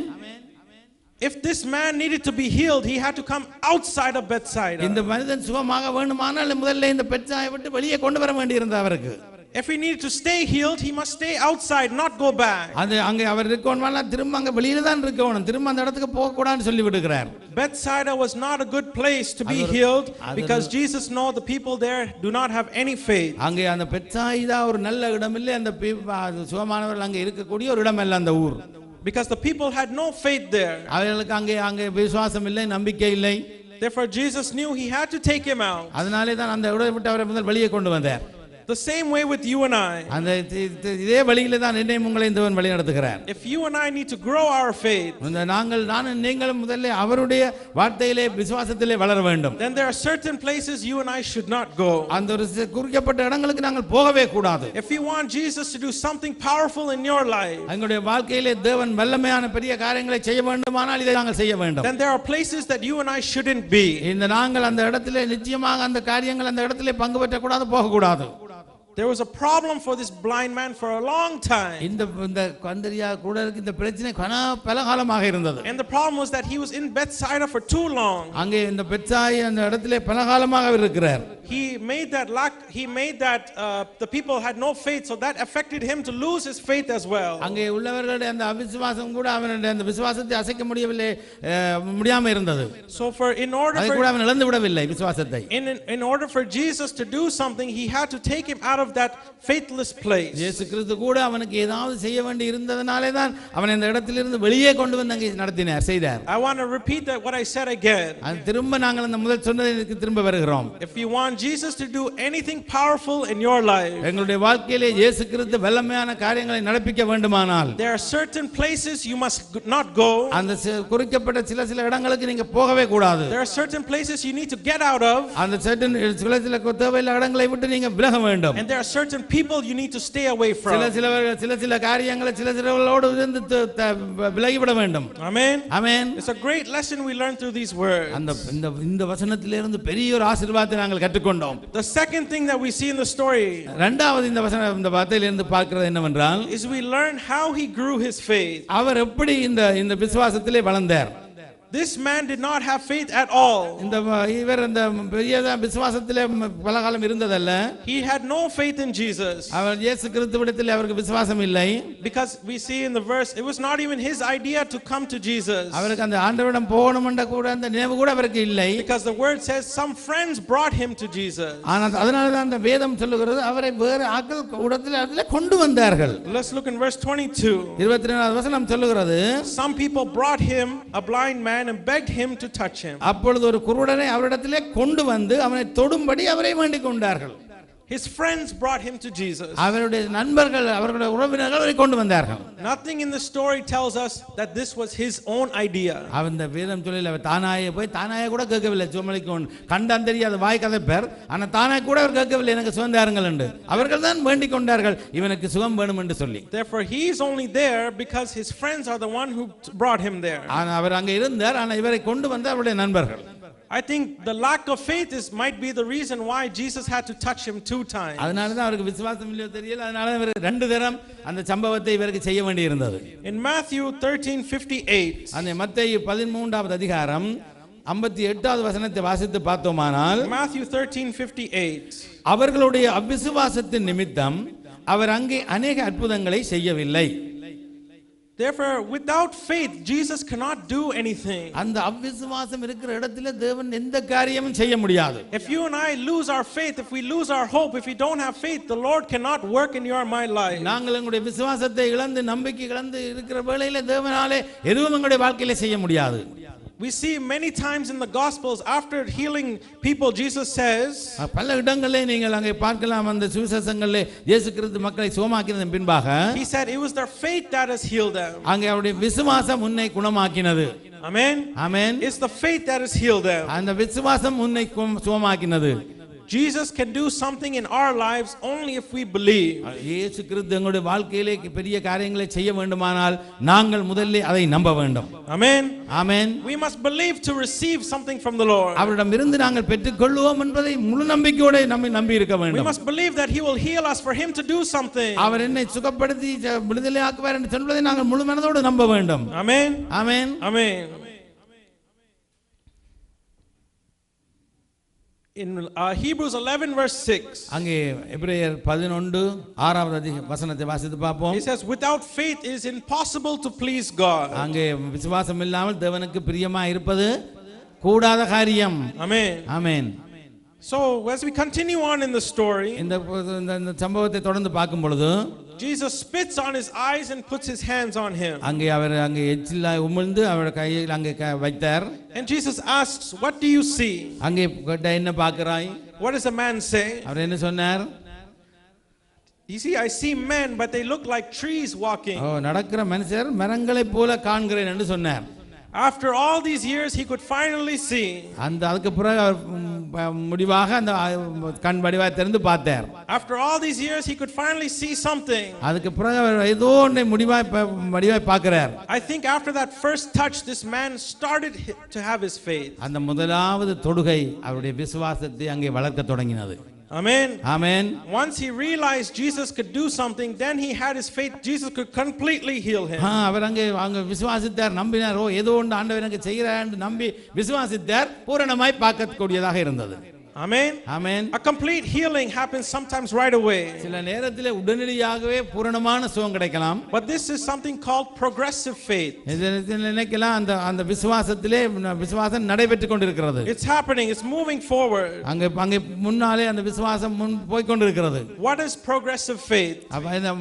[SPEAKER 1] If this man needed to be healed, he had to come outside of Bethsaida.
[SPEAKER 2] இந்த மனிதன் சுகமாக வேண்டுமானால் முதல்ல இந்த பெத்சாயை விட்டு வெளியே கொண்டு வர வேண்டியிருந்தது அவருக்கு.
[SPEAKER 1] If he needed to stay healed, he must stay outside, not go back.
[SPEAKER 2] அது அங்க அவர் இருக்கணும்னா திரும்ப அங்க வெளியில தான் இருக்கணும், திரும்ப அந்த இடத்துக்கு போக கூடாதுன்னு சொல்லி விடுகிறார்.
[SPEAKER 1] Bethsaida was not a good place to be healed because Jesus know the people there do not have any faith.
[SPEAKER 2] அங்க அந்த பெத்சாயிதா ஒரு நல்ல இடம் இல்லை, அந்த சுகமானவர்கள் அங்க இருக்கக்கூடிய ஒரு இடம் அல்ல அந்த ஊர்.
[SPEAKER 1] Because the people had no faith there.
[SPEAKER 2] அவங்களுக்கு அங்க விசுவாசம் இல்லை, நம்பிக்கை இல்லை.
[SPEAKER 1] Therefore Jesus knew he had to take him out.
[SPEAKER 2] அதனாலே தான் அந்த இடத்தை விட்டு அவரை முதல் வெளியே கொண்டு வந்தார்.
[SPEAKER 1] The same way with you and I.
[SPEAKER 2] அந்த இதே வழியில தான் என்னையும் உங்களையும் தேவன் வழி நடத்துகிறார்.
[SPEAKER 1] If you and I need to grow our faith,
[SPEAKER 2] நானும் நீங்களும் முதல்ல அவருடைய வார்த்தையிலே விசுவாசத்திலே வளர வேண்டும்.
[SPEAKER 1] then there are certain places you and I should not go.
[SPEAKER 2] அந்த ஒரு குறிக்கப்பட்ட இடங்களுக்கு நாங்கள் போகவே கூடாது.
[SPEAKER 1] If you want Jesus to do something powerful in your life,
[SPEAKER 2] எங்களுடைய வாழ்க்கையிலே தேவன் வல்லமையான பெரிய காரியங்களை செய்ய வேண்டுமானால் இதை நாங்கள் செய்ய வேண்டும்.
[SPEAKER 1] then there are places that you and I shouldn't be.
[SPEAKER 2] இந்த நாங்கள் அந்த இடத்திலே நிச்சயமாக அந்த காரியங்கள் அந்த இடத்திலே பங்கு பெற்ற கூடாது, போக கூடாது.
[SPEAKER 1] There was a problem for this blind man for a long time.
[SPEAKER 2] இந்த கந்தரியா குருடருக்கு இந்த பிரச்சனை பல காலமாக இருந்தது.
[SPEAKER 1] And the problem was that he was in Bethsaida for too long.
[SPEAKER 2] அங்கே இந்த பெத்சாய் அந்த இடத்திலே பல காலமாக இருக்கிறார்.
[SPEAKER 1] He made that the people had no faith, so that affected him to lose his faith as well.
[SPEAKER 2] அங்கே உள்ளவர்களுடைய அந்த அவிசுவாசம் கூட அவனுடைய அந்த விசுவாசத்தை அசைக்க முடியாம இருந்தது.
[SPEAKER 1] So in
[SPEAKER 2] அவன் இழந்து விடவில்லை விசுவாசத்தை.
[SPEAKER 1] In order for Jesus to do something, he had to take him out of that faithless place.
[SPEAKER 2] இயேசு கிறிஸ்து கூட அவனுக்கு ஏதாவது செய்ய வேண்டி இருந்ததனாலே தான் அவனை அந்த இடத்திலிருந்து வெளியே கொண்டு வந்து அங்கே நடத்தினார், செய்தார்.
[SPEAKER 1] I want to repeat that what I said again.
[SPEAKER 2] திரும்ப நாங்கள் அந்த முதல் சொன்னதுக்கு திரும்ப வருகிறோம்.
[SPEAKER 1] If you want Jesus to do anything powerful in your life,
[SPEAKER 2] எங்களுடைய வாழ்க்கையிலே இயேசு கிறிஸ்து வல்லமையான காரியங்களை நடப்பிக்க வேண்டுமானால்,
[SPEAKER 1] there are certain places you must not go.
[SPEAKER 2] அந்த குறிக்கப்பட்ட சில இடங்களுக்கு நீங்க போகவே கூடாது.
[SPEAKER 1] There are certain places you need to get out of.
[SPEAKER 2] அந்த சில தேவையில்லை இடங்களை விட்டு நீங்க விலக வேண்டும்.
[SPEAKER 1] And there are certain people you need to stay away from.
[SPEAKER 2] சில காரியங்களை சிலரோடு இருந்து விலகிவிட வேண்டும்.
[SPEAKER 1] Amen.
[SPEAKER 2] Amen.
[SPEAKER 1] It's a great lesson we learned through these words.
[SPEAKER 2] இந்த வசனத்திலிருந்து பெரிய ஒரு ஆசீர்வாதத்தை நாங்கள் கற்றுக்கொண்டோம்.
[SPEAKER 1] The second thing that we see in the story,
[SPEAKER 2] இரண்டாவது இந்த வார்த்தையிலிருந்து பார்க்கிறது என்னவென்றால்,
[SPEAKER 1] is we learn how he grew his faith.
[SPEAKER 2] அவர் எப்படி இந்த விசுவாசத்திலே வளர்ந்தார்.
[SPEAKER 1] This man did not have faith at all.
[SPEAKER 2] இவர் அந்த பெரிய விசுவாசத்திலே பலகாலம் இருந்ததல்ல.
[SPEAKER 1] He had no faith in Jesus.
[SPEAKER 2] அவர் இயேசு கிறிஸ்துவிடத்தில் அவருக்கு விசுவாசம் இல்லை.
[SPEAKER 1] Because we see in the verse, it was not even his idea to come to Jesus.
[SPEAKER 2] அவருக்கு அந்த ஆண்டவரிடம் போகணும் என்ற கூட அந்த நினைவு கூட அவருக்கு இல்லை.
[SPEAKER 1] Because the word says some friends brought him to Jesus.
[SPEAKER 2] ஆனால் அதனால தான் அந்த வேதம் சொல்லுகிறது அவரை வேறு ஆட்கள் கூடத்தில் கொண்டு வந்தார்கள்.
[SPEAKER 1] Let's look in verse 22.
[SPEAKER 2] 22வது வசனம் சொல்லுகிறது,
[SPEAKER 1] some people brought him, a blind man, and begged him to touch him.
[SPEAKER 2] அப்பொழுது ஒரு குருடனை அவரிடத்திலே கொண்டு வந்து அவனை தொடும்படி அவரை வேண்டிக் கொண்டார்கள்.
[SPEAKER 1] His friends brought him to Jesus.
[SPEAKER 2] அவருடைய நண்பர்கள் அவர்களுடைய உறவினர்கள் அவரை கொண்டு வந்தார்கள்.
[SPEAKER 1] Nothing in the story tells us that this was his own idea.
[SPEAKER 2] அந்த வேதம் சொல்லல அவர் தானாயே கூட கேட்கவில்லை. சுமலிக்கு கண்டான் தெரியாத வாய் கதைப்பர், ஆனா தானாய் கூட அவர் கேட்கவில்லை எனக்கு சுகம் தாருங்கள் என்று. அவர்கள் தான் வேண்டிக் கொண்டார்கள் இவனுக்கு சுகம் வேணும் என்று சொல்லி.
[SPEAKER 1] Therefore he is only there because his friends are the one who brought him there.
[SPEAKER 2] ஆனா அவர் அங்கே இருந்தார், ஆனா இவரை கொண்டு வந்த அவருடைய நண்பர்கள்.
[SPEAKER 1] I think the lack of faith might be the reason why Jesus had to touch him 2 times.
[SPEAKER 2] அதனால தான் அவருக்கு விசுவாசம் இல்லையோ தெரியல, அதனால அவர் 2 தரம் அந்த சம்பவத்தை இவருக்கு செய்ய வேண்டி இருந்தது.
[SPEAKER 1] In Matthew 13:58,
[SPEAKER 2] அந்த மத்தேயு 13வது அதிகாரம் 58வது வசனத்தை வாசித்து பார்த்தோமானால்,
[SPEAKER 1] Matthew 13:58,
[SPEAKER 2] அவர்களுடைய அவிசுவாசத்தின் நிமித்தம் அவர் அங்கே अनेक அற்புதங்களை செய்யவில்லை.
[SPEAKER 1] Therefore without faith Jesus cannot do anything.
[SPEAKER 2] அந்த அவிசுவாசம் இருக்கிற இடத்துல தேவன் எந்த காரியமும் செய்ய முடியாது.
[SPEAKER 1] If you and I lose our faith, if we lose our hope, if we don't have faith, the Lord cannot work in your my life.
[SPEAKER 2] நாங்கள் எங்களுடைய விசுவாசத்தை இழந்து நம்பிக்கை இழந்து இருக்கிற வேளையில தேவனாலே எதுவும் எங்களுடைய வாழ்க்கையில செய்ய முடியாது.
[SPEAKER 1] We see many times in the Gospels after healing people, Jesus says,
[SPEAKER 2] பல இடங்களிலே நீங்கள் அங்கே பார்க்கலாம் அந்த சுவிசேஷங்களிலே இயேசு கிறிஸ்து மக்களை சுகமாக்கினதன் பின்பாக,
[SPEAKER 1] he said it was their faith that has healed them.
[SPEAKER 2] அங்கே அவருடைய விசுவாசம் உன்னை குணமாக்கினது.
[SPEAKER 1] Amen.
[SPEAKER 2] Amen.
[SPEAKER 1] It's the faith that has healed them.
[SPEAKER 2] அந்த விசுவாசம் உன்னை சுகமாக்கினது.
[SPEAKER 1] Jesus can do something in our lives only if we believe.
[SPEAKER 2] இயேசு கிறிஸ்து எங்களுடைய வாழ்க்கையிலே பெரிய காரியங்களை செய்ய வேண்டுமானால் நாங்கள் முதல்ல அதை நம்ப வேண்டும்.
[SPEAKER 1] Amen.
[SPEAKER 2] Amen.
[SPEAKER 1] We must believe to receive something from the Lord.
[SPEAKER 2] அவரிடமிருந்து நாங்கள் பெற்றுக்கொள்வோம் என்பதை முழு நம்பிக்கையோடு நம்பி இருக்க வேண்டும்.
[SPEAKER 1] We must believe that he will heal us for him to do something.
[SPEAKER 2] அவர் என்னை சுகப்படுத்தி விடுதலை ஆக்குவார் என்று சொல்வதை நாங்கள் முழு மனதோடு நம்ப வேண்டும்.
[SPEAKER 1] Amen.
[SPEAKER 2] Amen.
[SPEAKER 1] Amen. In Hebrews 11 verse 6,
[SPEAKER 2] அங்கே எபிரேயர் 11:6வது வசனத்தை வாசித்து பார்ப்போம்.
[SPEAKER 1] It says without faith it is impossible to please God.
[SPEAKER 2] அங்கே விசுவாசம் இல்லாமல் தேவனுக்கு பிரியமா இருப்பது கூடாத காரியம்.
[SPEAKER 1] Amen.
[SPEAKER 2] Amen.
[SPEAKER 1] So as we continue on in the story,
[SPEAKER 2] இந்த சம்பவத்தை தொடர்ந்து பார்க்கும் பொழுது
[SPEAKER 1] Jesus spits on his eyes and puts his hands on him.
[SPEAKER 2] அங்கே அவர் அங்கே எச்சில உமிழ்ந்து அவர் கையில் அங்கே வைத்தார்.
[SPEAKER 1] And Jesus asks, what do you see?
[SPEAKER 2] அங்கே கேட்ட என்ன பார்க்கறாய்?
[SPEAKER 1] What does the man say?
[SPEAKER 2] அவர் என்ன சொன்னார்?
[SPEAKER 1] You see, I see men, but they look like trees walking.
[SPEAKER 2] நடக்கிற மனுஷர் மரங்களைப் போல காண்கிறேன் என்று சொன்னார்.
[SPEAKER 1] After all these years, he could finally see.
[SPEAKER 2] அதுக்கு பிறகு முடிவாக அந்த கண் வடிவாய் திறந்து பார்த்தார்.
[SPEAKER 1] After all these years, he could finally see something.
[SPEAKER 2] அதுக்கு பிறகு அவர் ஏதோ ஒன்றை வடிவாய் பார்க்கிறார்.
[SPEAKER 1] I think after that first touch, this man started to have his faith.
[SPEAKER 2] அந்த முதலாவது தொடுகை அவருடைய விசுவாசத்தை அங்கே வளர்க்க தொடங்கினது.
[SPEAKER 1] Amen.
[SPEAKER 2] Amen.
[SPEAKER 1] Once he realized Jesus could do something, then he had his faith. Jesus could completely heal him.
[SPEAKER 2] அவர் அங்கே விசுவாசித்தார், நம்பினார். ஏதோ ஒன்று ஆண்டவர் எனக்கு செய்கிறார் என்று நம்பி விசுவாசித்தார். பூரணமாய் பார்க்கக்கூடியதாக இருந்தது.
[SPEAKER 1] Amen.
[SPEAKER 2] Amen.
[SPEAKER 1] A complete healing happens sometimes right away.
[SPEAKER 2] சில நேரத்திலே உடனடியாகவே பூரணமான சுகம் கிடைக்கலாம்.
[SPEAKER 1] But this is something called progressive faith.
[SPEAKER 2] நினைக்கலாம் அந்த விசுவாசத்திலே விசுவாசம் நடைபெற்றுக் கொண்டிருக்கிறது.
[SPEAKER 1] It's happening, it's moving forward.
[SPEAKER 2] அங்கே முன்னாலே அந்த விசுவாசம் போய் கொண்டிருக்கிறது.
[SPEAKER 1] What is progressive faith?
[SPEAKER 2] இந்த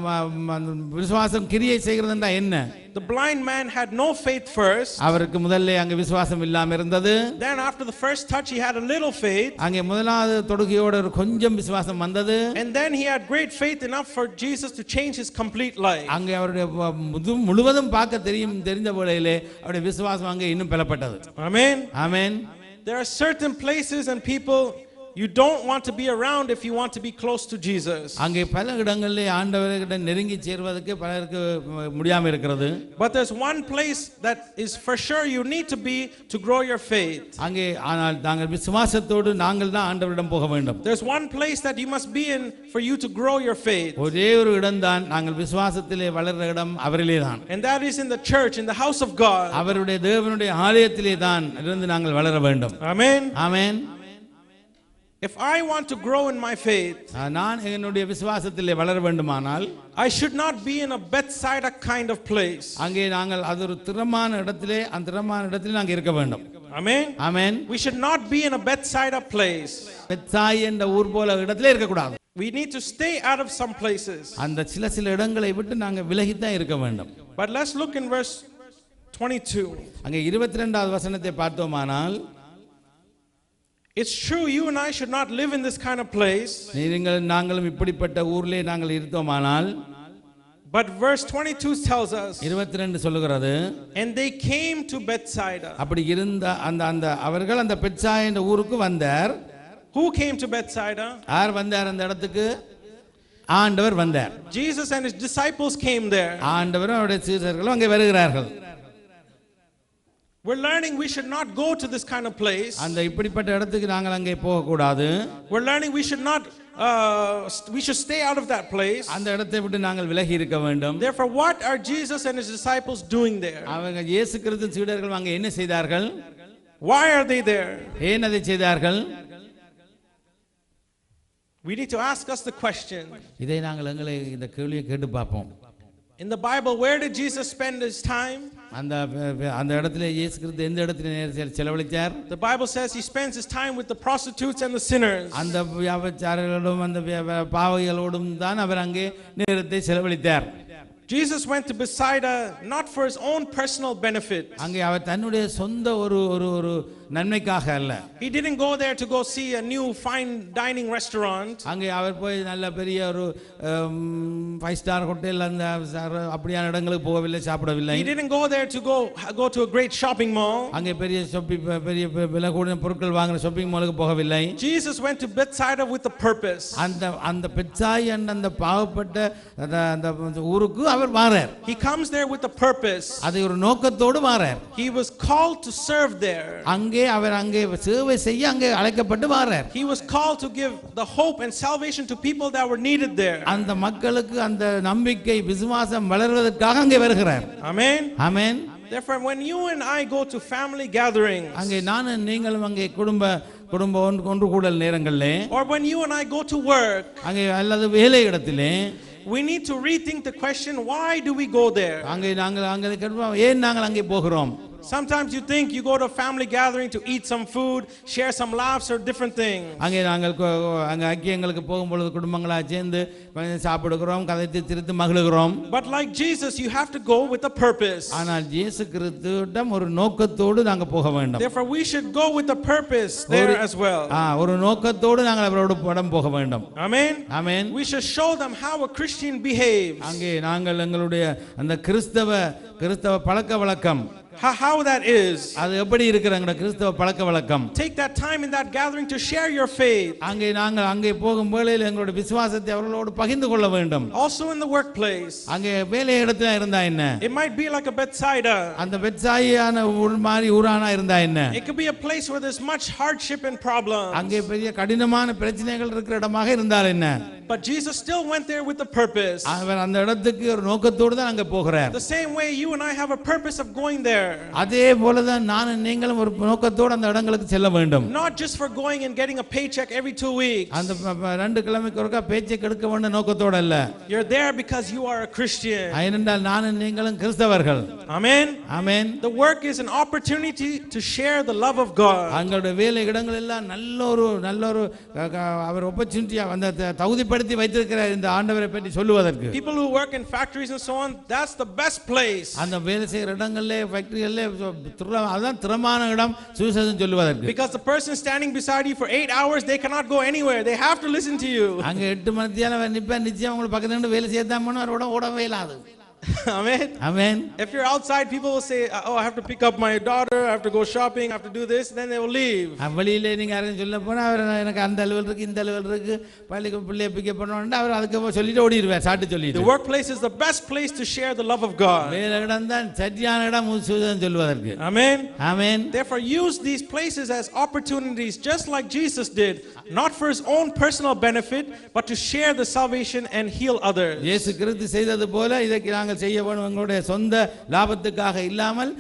[SPEAKER 2] விசுவாசம் கிரியை செய்கிறதுன்னா என்ன?
[SPEAKER 1] The blind man had no faith first.
[SPEAKER 2] அவருக்கு முதல்ல அங்கே விசுவாசம் இல்லாம இருந்தது.
[SPEAKER 1] Then after the first touch he had a little faith.
[SPEAKER 2] அங்கே முதலாவது தொடுகையோட ஒரு கொஞ்சம் விசுவாசம் வந்தது.
[SPEAKER 1] And then he had great faith enough for Jesus to change his complete life.
[SPEAKER 2] அங்கே அவருடைய முழுவதும் பார்க்க தெரிந்த வேளையிலே அவருடைய விசுவாசம் அங்கே இன்னும் பலப்பட்டது.
[SPEAKER 1] Amen.
[SPEAKER 2] Amen.
[SPEAKER 1] There are certain places and people you don't want to be around if you want to be close to Jesus.
[SPEAKER 2] அங்கே பல இடங்களிலே ஆண்டவர்கிட்ட நெருங்கி சேர்வதற்கு பலருக்கு முடியாம இருக்கிறது.
[SPEAKER 1] But there's one place that is for sure you need to be to grow your faith.
[SPEAKER 2] அங்கே ஆனால் நாங்கள் விசுவாசத்தோடு நாங்கள் தான் ஆண்டவரிடம் போக வேண்டும்.
[SPEAKER 1] There's one place that you must be in for you to grow your faith.
[SPEAKER 2] ஒரே ஒரு இடம் தான் நாங்கள் விசுவாசத்திலே வளர்ற இடம் அவரிலே தான்.
[SPEAKER 1] And that is in the church, in the house of God.
[SPEAKER 2] அவருடைய தேவனுடைய ஆலயத்திலே தான் இருந்து நாங்கள் வளர வேண்டும்.
[SPEAKER 1] Amen.
[SPEAKER 2] Amen.
[SPEAKER 1] If I want to grow in my faith,
[SPEAKER 2] நான் என்னுடைய விசுவாசத்திலே வளர வேண்டுமானால்
[SPEAKER 1] I should not be in a Bethsaida kind of place.
[SPEAKER 2] அங்கே நாங்கள் அது ஒரு திறமான இடத்திலே அந்த திறமான இடத்திலே நாங்கள் இருக்க வேண்டும்.
[SPEAKER 1] Amen.
[SPEAKER 2] Amen.
[SPEAKER 1] We should not be in a Bethsaida place.
[SPEAKER 2] பெத்சாய் என்ற ஊர் போல இடத்திலே இருக்க கூடாது.
[SPEAKER 1] We need to stay out of some places.
[SPEAKER 2] அந்த சில இடங்களை விட்டு நாங்கள் விலகி தான் இருக்க வேண்டும்.
[SPEAKER 1] But let's look in verse 22.
[SPEAKER 2] அங்கே 22வது வசனத்தை பார்த்தோமானால்
[SPEAKER 1] It's true you and I should not live in this kind of place.
[SPEAKER 2] நாங்களும் இப்படிப்பட்ட ஊர்லே நாங்கள் இருந்தோமானால்
[SPEAKER 1] But verse 22 tells us
[SPEAKER 2] 22 சொல்லுகிறது
[SPEAKER 1] and they came to Bethsaida.
[SPEAKER 2] அப்படி இருந்த அந்த அவர்கள் அந்த பெத்சாய் என்ற ஊருக்கு வந்தார்.
[SPEAKER 1] Who came to Bethsaida?
[SPEAKER 2] யார் வந்தார் அந்த இடத்துக்கு? ஆண்டவர் வந்தார்.
[SPEAKER 1] Jesus and his disciples came there.
[SPEAKER 2] ஆண்டவரும் அவருடைய சீடர்களும் அங்கே வருகிறார்கள்.
[SPEAKER 1] We're learning we should not go to this kind of place.
[SPEAKER 2] அந்த இப்படிப்பட்ட இடத்துக்கு நாங்கள் அங்கே போக கூடாது.
[SPEAKER 1] We're learning we should not we should stay out of that place.
[SPEAKER 2] அந்த இடத்தை விட்டு நாங்கள் விலகி இருக்க வேண்டும்.
[SPEAKER 1] Therefore what are Jesus and his disciples doing there?
[SPEAKER 2] அவங்க இயேசு கிறிஸ்துவின் சீடர்கள் அங்கே என்ன செய்தார்கள்?
[SPEAKER 1] Why are they there?
[SPEAKER 2] ஏன் அதை செய்தார்கள்?
[SPEAKER 1] We need to ask us the question.
[SPEAKER 2] இதை நாங்கள் எங்களை இந்த கேள்வியை கேட்டு பார்ப்போம்.
[SPEAKER 1] In the Bible, where did Jesus spend his time?
[SPEAKER 2] அந்த இடத்துல இயேசு கிறிஸ்து எந்த இடத்துல நேரத்தை செலவழித்தார்?
[SPEAKER 1] The Bible says he spends his time with the prostitutes and the sinners.
[SPEAKER 2] அந்த வியாபாரிகளோடும் அந்த பாவிகளோடும் தான் அவர் அங்கே நேரத்தை செலவழித்தார்.
[SPEAKER 1] Jesus went to Bethsaida not for his own personal benefit.
[SPEAKER 2] அங்கே அவர் தன்னுடைய சொந்த ஒரு நன்மைக்காக அல்ல.
[SPEAKER 1] He didn't go there to go see a new fine dining restaurant.
[SPEAKER 2] அங்கே அவர் போய் நல்ல பெரிய ஒரு 5 star hotel அந்த அப்படியான இடங்களுக்கு போகவில்லை, சாப்பிடவில்லை.
[SPEAKER 1] He didn't go there to go to a great shopping mall.
[SPEAKER 2] அங்கே பெரிய விலை கூடிய பொருட்கள் வாங்குற ஷாப்பிங் மாலுக்கு போகவில்லை.
[SPEAKER 1] Jesus went to Bethsaida with a purpose.
[SPEAKER 2] அந்த பெத்சாய் அந்த பாவப்பட்ட அந்த ஊருக்கு அவர் வாரார்.
[SPEAKER 1] He comes there with a purpose.
[SPEAKER 2] அது ஒரு நோக்கத்தோடு வாரார்.
[SPEAKER 1] He was called to serve there.
[SPEAKER 2] அவர் அங்கே சேவை செய்ய அங்கே அழைக்கப்பட்டு வாரார்.
[SPEAKER 1] He was called to give the hope and salvation to people that were needed there.
[SPEAKER 2] அந்த மக்களுக்கு அந்த நம்பிக்கை விசுவாசம் வளர்வதற்காக அங்கே வருகிறார்.
[SPEAKER 1] Amen.
[SPEAKER 2] Amen.
[SPEAKER 1] Therefore when you and I go to family gatherings,
[SPEAKER 2] அங்கே நானும் நீங்களும் அங்கே குடும்ப ஒன்று கூடல் நேரங்களிலே,
[SPEAKER 1] or when you and I go to work,
[SPEAKER 2] அங்கே அல்லது வேலை இடத்திலே,
[SPEAKER 1] we need to rethink the question, why do we go there?
[SPEAKER 2] அங்கே நாங்கள் அங்கே கேட்போம், ஏன் நாங்கள் அங்கே போகிறோம்?
[SPEAKER 1] Sometimes you think you go to a family gathering to eat some food, share some laughs or different things.
[SPEAKER 2] அங்கே நாங்கள் அங்கே ஐக்கியங்களுக்கு போகும்பொழுது குடும்பங்களாக சேர்ந்து கொஞ்சம் சாப்பிடுகிறோம், கதைத்து சிரித்து மகிழுகிறோம்.
[SPEAKER 1] But like Jesus, you have to go with a purpose.
[SPEAKER 2] ஆனால் இயேசு கிறிஸ்துவிடம் ஒரு நோக்கத்தோடு நாங்கள் போக வேண்டும்.
[SPEAKER 1] Therefore we should go with a purpose there as well.
[SPEAKER 2] ஒரு நோக்கத்தோடு நாங்கள் அவரோடு படம் போக வேண்டும்.
[SPEAKER 1] Amen.
[SPEAKER 2] Amen.
[SPEAKER 1] We should show them how a Christian behaves.
[SPEAKER 2] அங்கே நாங்கள் எங்களுடைய அந்த கிறிஸ்தவ பழக்க வழக்கம்
[SPEAKER 1] how that is.
[SPEAKER 2] அது எப்படி இருக்குங்கற கிறிஸ்தவ பழக்க வழக்கம்.
[SPEAKER 1] Take that time in that gathering to share your faith.
[SPEAKER 2] அங்கே நாங்கள் அங்கே போகும் வேளையில் எங்களுடைய விசுவாசத்தை அவர்களோடு பகிர்ந்து கொள்ள வேண்டும்.
[SPEAKER 1] Also in the workplace.
[SPEAKER 2] அங்கே வேலை இடத்துல இருந்தா என்ன?
[SPEAKER 1] It might be like a Bethsaida.
[SPEAKER 2] அந்த பெத்சாயியான மாதிரி ஊரானா இருந்தா என்ன?
[SPEAKER 1] It could be a place where there's much hardship and problems.
[SPEAKER 2] அங்கே பெரிய கடினமான பிரச்சனைகள் இருக்கிற இடமாக இருந்தால் என்ன?
[SPEAKER 1] But Jesus still went there with a purpose.
[SPEAKER 2] அவர் அந்த இடத்துக்கு ஒரு நோக்கத்தோடு தான் அங்க போகிறார்.
[SPEAKER 1] The same way you and I have a purpose of going there.
[SPEAKER 2] அதே போல தான் நானும் நீங்களும் ஒரு நோக்கத்தோடு அந்த இடங்களுக்கு செல்ல வேண்டும்.
[SPEAKER 1] Not just for going and getting a paycheck every 2 weeks.
[SPEAKER 2] அந்த 2 கிழமைக்கு ஒருக்கா பேச்சை எடுக்க வேண்டிய நோக்கத்தோட அல்ல.
[SPEAKER 1] You're there because you are a Christian.
[SPEAKER 2] ஏனென்றால் நானும் நீங்களும் கிறிஸ்தவர்கள்.
[SPEAKER 1] Amen.
[SPEAKER 2] Amen.
[SPEAKER 1] The work is an opportunity to share the love of God.
[SPEAKER 2] அங்களுடைய வேலை இடங்கள் எல்லாம் நல்ல ஒரு அவர் opportunity அந்த தகுதிப்படுத்தி வைத்திருக்கிறார் இந்த ஆண்டவரை பற்றி சொல்லுவதற்கு.
[SPEAKER 1] People who work in factories and so on, that's the best place.
[SPEAKER 2] அந்த வேலை செய்யற இடங்கள்ல ஃபேக்டரியில அதான் திறமான இடம் சுவிசேஷம் சொல்லுவதற்கு.
[SPEAKER 1] Because the person standing beside you for 8 hours, they cannot go anywhere. They have to listen to you.
[SPEAKER 2] அங்க 8 மணித்தியால நிச்சயம் உங்களுக்கு பக்கத்துல இருந்து வேலை செய்யதான் போனா அவரோட ஓடவே இல்லாது.
[SPEAKER 1] Amen.
[SPEAKER 2] Amen.
[SPEAKER 1] If you're outside, people will say, "Oh, I have to pick up my daughter. I have to go shopping. I have to do this." Then they will leave.
[SPEAKER 2] வெளியில நீங்க யாரும் சொல்ல போனா அவர் எனக்கு அந்த அலுவல் இருக்கு இந்த அலுவல் இருக்கு பள்ளிக்கு பிள்ளையை பிக் அப் பண்ணனும்னா அவர் அதுக்கு சொல்லிட்டு ஓடிடுவார் சாட்டு சொல்லிட்டு.
[SPEAKER 1] The workplace is the best place to share the love of God.
[SPEAKER 2] வேலை இடம் தான் சரியான இடம் சுவிசேஷம் சொல்வதற்கு.
[SPEAKER 1] Amen.
[SPEAKER 2] Amen.
[SPEAKER 1] Therefore use these places as opportunities just like Jesus did, not for his own personal benefit, but to share the salvation and heal others.
[SPEAKER 2] இயேசு கிறிஸ்து செய்தது போல இதற்கு நாங்கள் செய்ய வேண்டும். எங்களுடைய சொந்த லாபத்துக்காக இல்லாமல்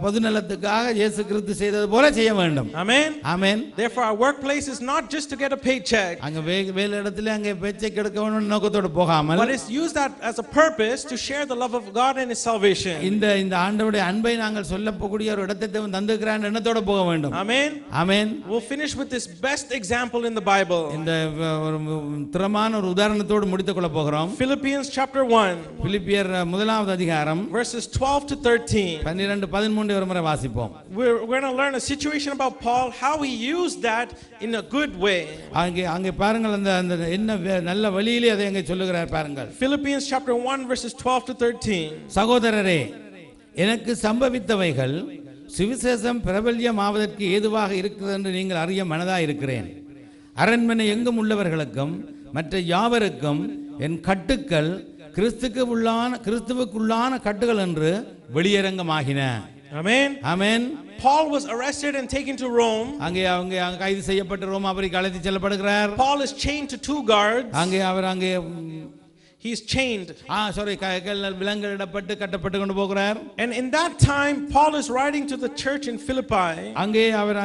[SPEAKER 2] பொதுநலத்துக்காக இயேசு கிறிஸ்து செய்தது போல செய்ய வேண்டும்.
[SPEAKER 1] Amen.
[SPEAKER 2] Amen.
[SPEAKER 1] Therefore our workplace is not just to get a paycheck.
[SPEAKER 2] அங்க வேலை இடத்துல அங்க paycheck எடுக்க வேண்டும் நோக்கத்தோட போகாமல்
[SPEAKER 1] but is use that as a purpose to share the love of God and his salvation.
[SPEAKER 2] இந்த ஆண்டவருடைய அன்பை நாங்கள் சொல்லக்கூடிய ஒரு இடத்தை தந்திருக்கிறான் எண்ணத்தோட போக வேண்டும்.
[SPEAKER 1] Amen.
[SPEAKER 2] Amen.
[SPEAKER 1] We'll finish with this best example in the Bible.
[SPEAKER 2] இந்த திறமான ஒரு உதாரணத்தோடு முடித்துக் கொள்ள போகிறோம்.
[SPEAKER 1] Philippians chapter 1.
[SPEAKER 2] பிலிப்பியர் முதலாவது அதிகாரம்
[SPEAKER 1] verses 12 to 13.
[SPEAKER 2] 12-13 ஒரு முறை வாசிப்போம்.
[SPEAKER 1] We're going to learn a situation about Paul, how he used that in a good way.
[SPEAKER 2] அங்கே பாருங்கள் அந்த என்ன நல்ல வழியிலே அதை அங்கே சொல்லுகிறார் பாருங்கள்.
[SPEAKER 1] Philippians chapter 1 verses 12 to 13.
[SPEAKER 2] சகோதரரே, எனக்கு சம்பவித்தவைகள் சுவிசேஷம் பிரபல்யமாவதற்கு ஏதுவாக இருக்கிறது என்று நீங்கள் அறிய மனதாய் இருக்கிறேன். அரண்மனை எங்கும் உள்ளவர்களுக்கும் மற்ற யாவருக்கும் என் கட்டுக்கள் கிறிஸ்துவுக்குள்ளான கட்டுகள் என்று வெளியரங்கமாகின.
[SPEAKER 1] Amen.
[SPEAKER 2] Amen.
[SPEAKER 1] Paul was arrested and taken to Rome.
[SPEAKER 2] அங்கே கைது செய்யப்பட்டு ரோமாபுரிக்கு அழைத்து செல்லப்படுகிறார்.
[SPEAKER 1] Paul is chained to 2 guards.
[SPEAKER 2] அங்கே
[SPEAKER 1] he is chained.
[SPEAKER 2] விலங்கிடப்பட்டு கட்டப்பட்டு கொண்டு போகிறார்.
[SPEAKER 1] And in that time Paul is writing to the church in Philippi.
[SPEAKER 2] அங்கே அவர்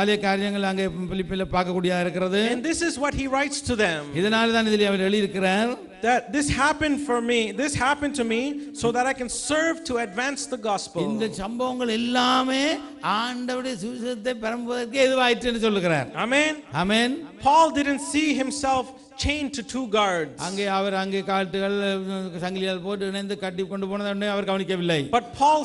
[SPEAKER 2] ஆலய காரியங்கள் அங்கே பிலிப்பில பார்க்கக்கூடியதா இருக்கிறது.
[SPEAKER 1] And this is what he writes to them.
[SPEAKER 2] இதனால தான் இதிலே அவர் எழுதி இருக்கிறார்.
[SPEAKER 1] That this happened for me, this happened to me so that I can serve to advance the gospel.
[SPEAKER 2] இந்த சம்பவங்கள் எல்லாமே ஆண்டவருடைய சுவிசேஷத்தை பரப்புவதற்கு ஏதுவாயிற்று என்று சொல்லுகிறார்.
[SPEAKER 1] Amen.
[SPEAKER 2] Amen.
[SPEAKER 1] Paul didn't see himself chained to 2 guards.
[SPEAKER 2] அங்கே காட்டுகள் சங்கிலியால் போட்டு இணைந்து கட்டி கொண்டு போனதை அவர் கவனிக்கவில்லை.
[SPEAKER 1] But Paul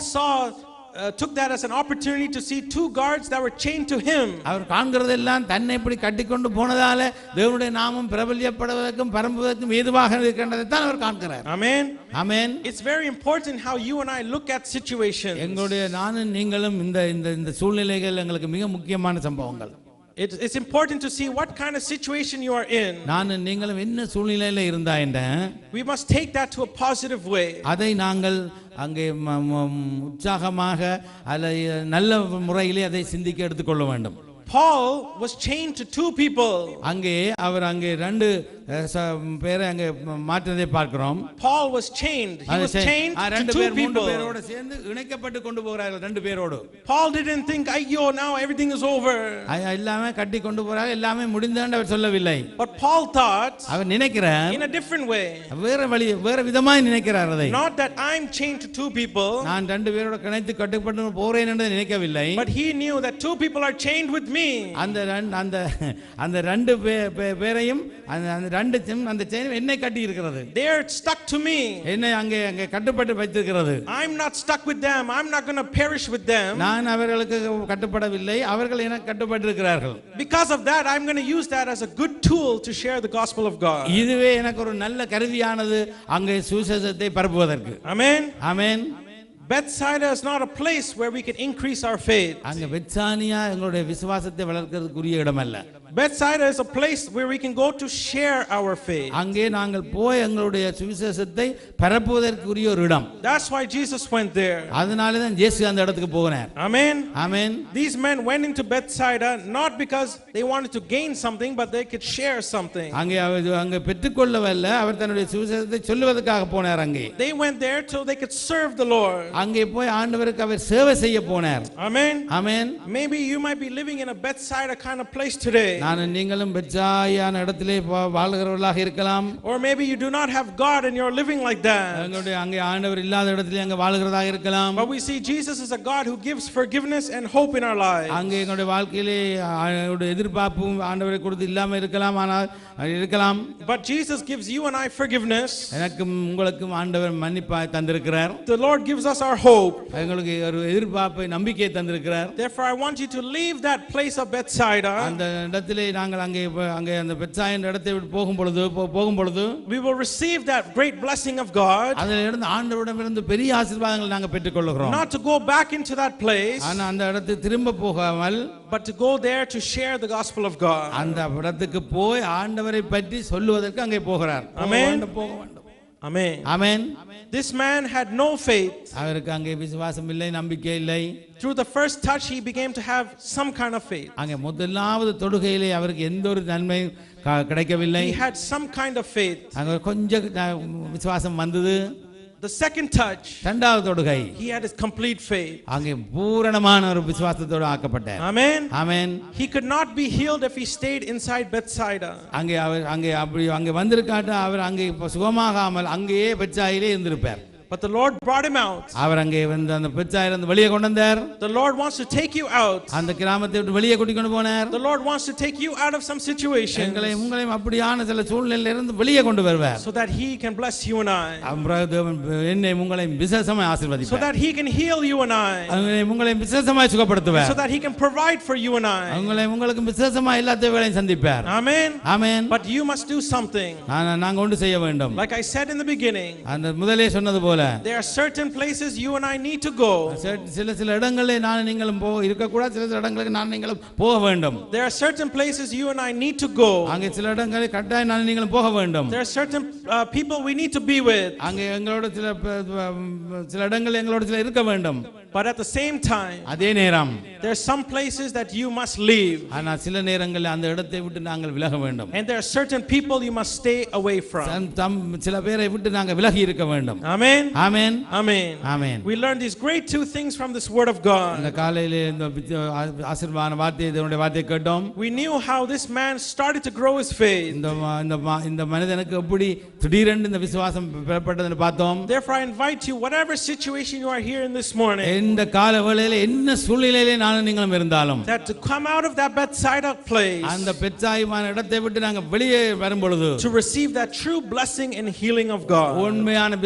[SPEAKER 1] took that as an opportunity to see 2 guards that were chained to him.
[SPEAKER 2] அவர் காண்கிறதெல்லாம் தன்னை இப்படி கட்டி கொண்டு போனதால தேவனுடைய நாமம் பிரபல்யப்படுவதற்கும் பரம்புவதற்கும் ஏதுவாக இருக்கின்றதை தான் அவர் காண்கிறார்.
[SPEAKER 1] Amen.
[SPEAKER 2] Amen.
[SPEAKER 1] It's very important how you and I look at situations.
[SPEAKER 2] எங்களுடைய நானும் நீங்களும் இந்த சூழ்நிலைகள் எங்களுக்கு மிக முக்கியமான சம்பவங்கள்.
[SPEAKER 1] It's important to see what kind of situation you are in.
[SPEAKER 2] நானும் நீங்களும் என்ன சூழ்நிலையில இருந்தா என்ன,
[SPEAKER 1] we must take that to a positive way.
[SPEAKER 2] அதை நாங்கள் அங்கே உற்சாகமாக நல்ல முறையிலே அதை சிந்திக்க எடுத்துக்கொள்ள வேண்டும்.
[SPEAKER 1] Paul was chained to 2 people.
[SPEAKER 2] அவர் 2 பேரை அங்கே மாற்றத்தை பார்க்கிறோம்.
[SPEAKER 1] Paul was chained. He was chained to two people.
[SPEAKER 2] பேரோட சேர்ந்து இணைக்கப்பட்டு கொண்டு போகிறார்கள், ரெண்டு பேரோடு.
[SPEAKER 1] Paul didn't think, "Ayyo, now everything is over."
[SPEAKER 2] எல்லாமே கட்டி கொண்டு போறாங்க, எல்லாமே முடிந்தேன்னு அவர் சொல்லவில்லை.
[SPEAKER 1] But Paul thought,
[SPEAKER 2] அவர் நினைக்கிறார்
[SPEAKER 1] in a different way.
[SPEAKER 2] வேற விதமாய் நினைக்கிறார் அதை.
[SPEAKER 1] Not that I'm chained to two people.
[SPEAKER 2] நான் ரெண்டு பேரோட கணைத்து கட்டப்பட்டு போறேன் என்று நினைக்கவில்லை.
[SPEAKER 1] But he knew that two people are chained with me.
[SPEAKER 2] அந்த ரெண்டு பேரையும் அந்த ரெண்டு அந்த செயின் என்னை கட்டி இருக்கிறது.
[SPEAKER 1] They are stuck to me.
[SPEAKER 2] என்னை அங்கே கட்டப்பட்டு வைத்திருக்கிறது.
[SPEAKER 1] I'm not stuck with them. I'm not going to perish with them.
[SPEAKER 2] நான் அவர்களுக்கு கட்டப்படவில்லை, அவர்கள் எனக்கு கட்டப்பட்டிருக்கிறார்கள்.
[SPEAKER 1] Because of that, I'm going to use that as a good tool to share the gospel of God.
[SPEAKER 2] இதுவே எனக்கு ஒரு நல்ல கருவியானது அங்கே சுவிசேஷத்தை பரப்புவதற்கு.
[SPEAKER 1] Amen.
[SPEAKER 2] Amen.
[SPEAKER 1] Bethsaida is not a place where we can increase our faith.
[SPEAKER 2] அங்க பெத்சானியா எங்களுடைய விசுவாசத்தை வளர்க்கிறதுக்குரிய இடம் அல்ல.
[SPEAKER 1] Bethsaida is a place where we can go to share our faith.
[SPEAKER 2] அங்கே நாங்கள் போய் எங்களுடைய சுவிசேஷத்தை பரப்புவதற்குரிய ஒரு இடம்.
[SPEAKER 1] That's why Jesus went there.
[SPEAKER 2] அதனால தான் இயேசு அந்த இடத்துக்கு போனார்.
[SPEAKER 1] Amen.
[SPEAKER 2] Amen.
[SPEAKER 1] These men went into Bethsaida not because they wanted to gain something, but they could share something.
[SPEAKER 2] அங்கே பெற்றுக்கொள்ளவல்ல, அவர் தன்னுடைய சுவிசேஷத்தை சொல்லுவதற்காக போனார். அங்கே
[SPEAKER 1] They went there so they could serve the Lord.
[SPEAKER 2] அங்கே போய் ஆண்டவருக்கு அவர் சேவை செய்ய போனார்.
[SPEAKER 1] Amen.
[SPEAKER 2] Amen.
[SPEAKER 1] Maybe you might be living in a Bethsaida kind of place today.
[SPEAKER 2] நீங்களும் பெத்சாயான இடத்திலே வாழ்கிறவர்களாக இருக்கலாம்.
[SPEAKER 1] Or maybe you do not have God and you're living like that.
[SPEAKER 2] உங்களுடைய அங்கே ஆண்டவர் இல்லாத இடத்திலே அங்கே வாழ்கிறதாக இருக்கலாம்.
[SPEAKER 1] But we see Jesus is a God who gives forgiveness and hope in our lives.
[SPEAKER 2] அங்கே எங்களுடைய வாழ்க்கையிலே எதிர்பார்ப்பும் ஆண்டவரை கொடுத்து இல்லாம இருக்கலாம், ஆனால் இருக்கலாம்.
[SPEAKER 1] But Jesus gives you and I forgiveness.
[SPEAKER 2] எனக்கும் உங்களுக்கும் ஆண்டவர் மன்னிப்பாய் தந்திருக்கிறார்.
[SPEAKER 1] The Lord gives us our hope.
[SPEAKER 2] எங்களுக்கு ஒரு எதிர்பார்ப்பை நம்பிக்கையை தந்திருக்கிறார்.
[SPEAKER 1] Therefore I want you to leave that place of Bethsaida.
[SPEAKER 2] அந்த இடத்திலே நாங்கள் அங்கே அந்த பெத்சாயின் இடத்தை விட்டு போகும் பொழுது
[SPEAKER 1] we will receive that great blessing of God.
[SPEAKER 2] அதிலிருந்து ஆண்டவரிடமிருந்து பெரிய ஆசீர்வாதங்களை நாங்கள் பெற்றுக்கொள்கிறோம்.
[SPEAKER 1] Not to go back into that place,
[SPEAKER 2] ஆனா அந்த இடத்துக்கு திரும்ப போகாமல்,
[SPEAKER 1] but to go there to share the gospel of God.
[SPEAKER 2] அந்த இடத்துக்கு போய் ஆண்டவரை பற்றி சொல்லுவதற்கு அங்கே போகிறார்.
[SPEAKER 1] Amen.
[SPEAKER 2] போக வேண்டும்.
[SPEAKER 1] Amen.
[SPEAKER 2] Amen.
[SPEAKER 1] This man had no faith.
[SPEAKER 2] அவருக்கு அங்கே விசுவாசம் இல்லை, நம்பிக்கை இல்லை.
[SPEAKER 1] Through the first touch he began to have some kind of faith.
[SPEAKER 2] அங்கே முதலாவது தொடுகையிலே அவருக்கு எந்த ஒரு நன்மையும் கிடைக்கவில்லை.
[SPEAKER 1] He had some kind of faith.
[SPEAKER 2] அங்கே கொஞ்சம் விசுவாசம் வந்தது.
[SPEAKER 1] The second touch,
[SPEAKER 2] இரண்டாவது தொடுகை,
[SPEAKER 1] he had his complete faith.
[SPEAKER 2] அங்கே பூரணமான ஒரு விசுவாசத்தோடு ஆக்கப்பட்டார்.
[SPEAKER 1] Amen.
[SPEAKER 2] Amen.
[SPEAKER 1] He could not be healed if he stayed inside Bethsaida.
[SPEAKER 2] அங்கே வந்திருக்காட்ட அவர் அங்கே சுகமாகாமல் அங்கேயே பெத்சாயிலே இருந்திருப்பார்.
[SPEAKER 1] But the Lord brought him out.
[SPEAKER 2] அவர் அங்கே வந்து அந்த பெத்சாயிலிருந்து வெளியே கொண்டு வந்தார்.
[SPEAKER 1] The Lord wants to take you out.
[SPEAKER 2] அந்த கிராமத்தை விட்டு வெளியே கூட்டி கொண்டு போனார்.
[SPEAKER 1] The Lord wants to take you out of some situation.
[SPEAKER 2] உங்களையும் அப்படியான சில சூழ்நிலையில இருந்து வெளியே கொண்டு வருவார்.
[SPEAKER 1] So that he can bless you and I.
[SPEAKER 2] என்னை உங்களையும் விசேஷமாய் ஆசீர்வதிப்பார்.
[SPEAKER 1] So that he can heal you and I.
[SPEAKER 2] உங்களையும் விசேஷமாய் சுகப்படுத்துவார்.
[SPEAKER 1] So that he can provide for you and I.
[SPEAKER 2] உங்களுக்கு விசேஷமாய் எல்லா தேவைகளையும் சந்திப்பார்.
[SPEAKER 1] Amen.
[SPEAKER 2] Amen.
[SPEAKER 1] But you must do something.
[SPEAKER 2] நாங்க ஒன்று செய்ய வேண்டும்.
[SPEAKER 1] Like I said in the beginning,
[SPEAKER 2] அந்த முதலே சொன்னது போல,
[SPEAKER 1] there are certain places you and I need to go.
[SPEAKER 2] சில இடங்களில் நான் நீங்களும் இருக்க கூடாது, சில இடங்களுக்கு நான் நீங்களும் போக வேண்டும்.
[SPEAKER 1] There are certain places you and I need to go.
[SPEAKER 2] அங்கே சில இடங்களில் கட்டாயம் நான் நீங்களும் போக வேண்டும்.
[SPEAKER 1] There are certain people we need to be with.
[SPEAKER 2] அங்கே எங்களோட சில இடங்கள் எங்களோட சில இருக்க வேண்டும்.
[SPEAKER 1] But at the same time,
[SPEAKER 2] அதே நேரம்
[SPEAKER 1] there are some places that you must leave.
[SPEAKER 2] ஆனா சில நேரங்களில் அந்த இடத்தை விட்டு நாங்கள் விலக வேண்டும்.
[SPEAKER 1] And there are certain people you must stay away from.
[SPEAKER 2] சில பேரை விட்டு நாங்கள் விலகி இருக்க வேண்டும்.
[SPEAKER 1] Amen.
[SPEAKER 2] Amen.
[SPEAKER 1] Amen.
[SPEAKER 2] Amen.
[SPEAKER 1] We learn these great two things from this word of God.
[SPEAKER 2] இந்த காலையிலே இந்த ஆசீர்வாத வார்த்தையை தேவனுடைய வார்த்தையை கேட்டோம்.
[SPEAKER 1] We knew how this man started to grow his faith.
[SPEAKER 2] இந்த மனிதனுக்கு எப்படி திடீரென்று இந்த விசுவாசம் பெறப்பட்டதுன்னு பார்த்தோம்.
[SPEAKER 1] Therefore I invite you, whatever situation you are here in this morning,
[SPEAKER 2] இந்த கால வேளையிலே என்ன சூழ்நிலையிலே நானும் நீங்களும் இருந்தாலும்,
[SPEAKER 1] that to come out of that Bethsaida place,
[SPEAKER 2] அந்த பெத்சாயிமான இடத்தை விட்டு நாங்கள் வெளியே வரும் பொழுது,
[SPEAKER 1] to receive that true blessing and healing of God.
[SPEAKER 2] உண்மையான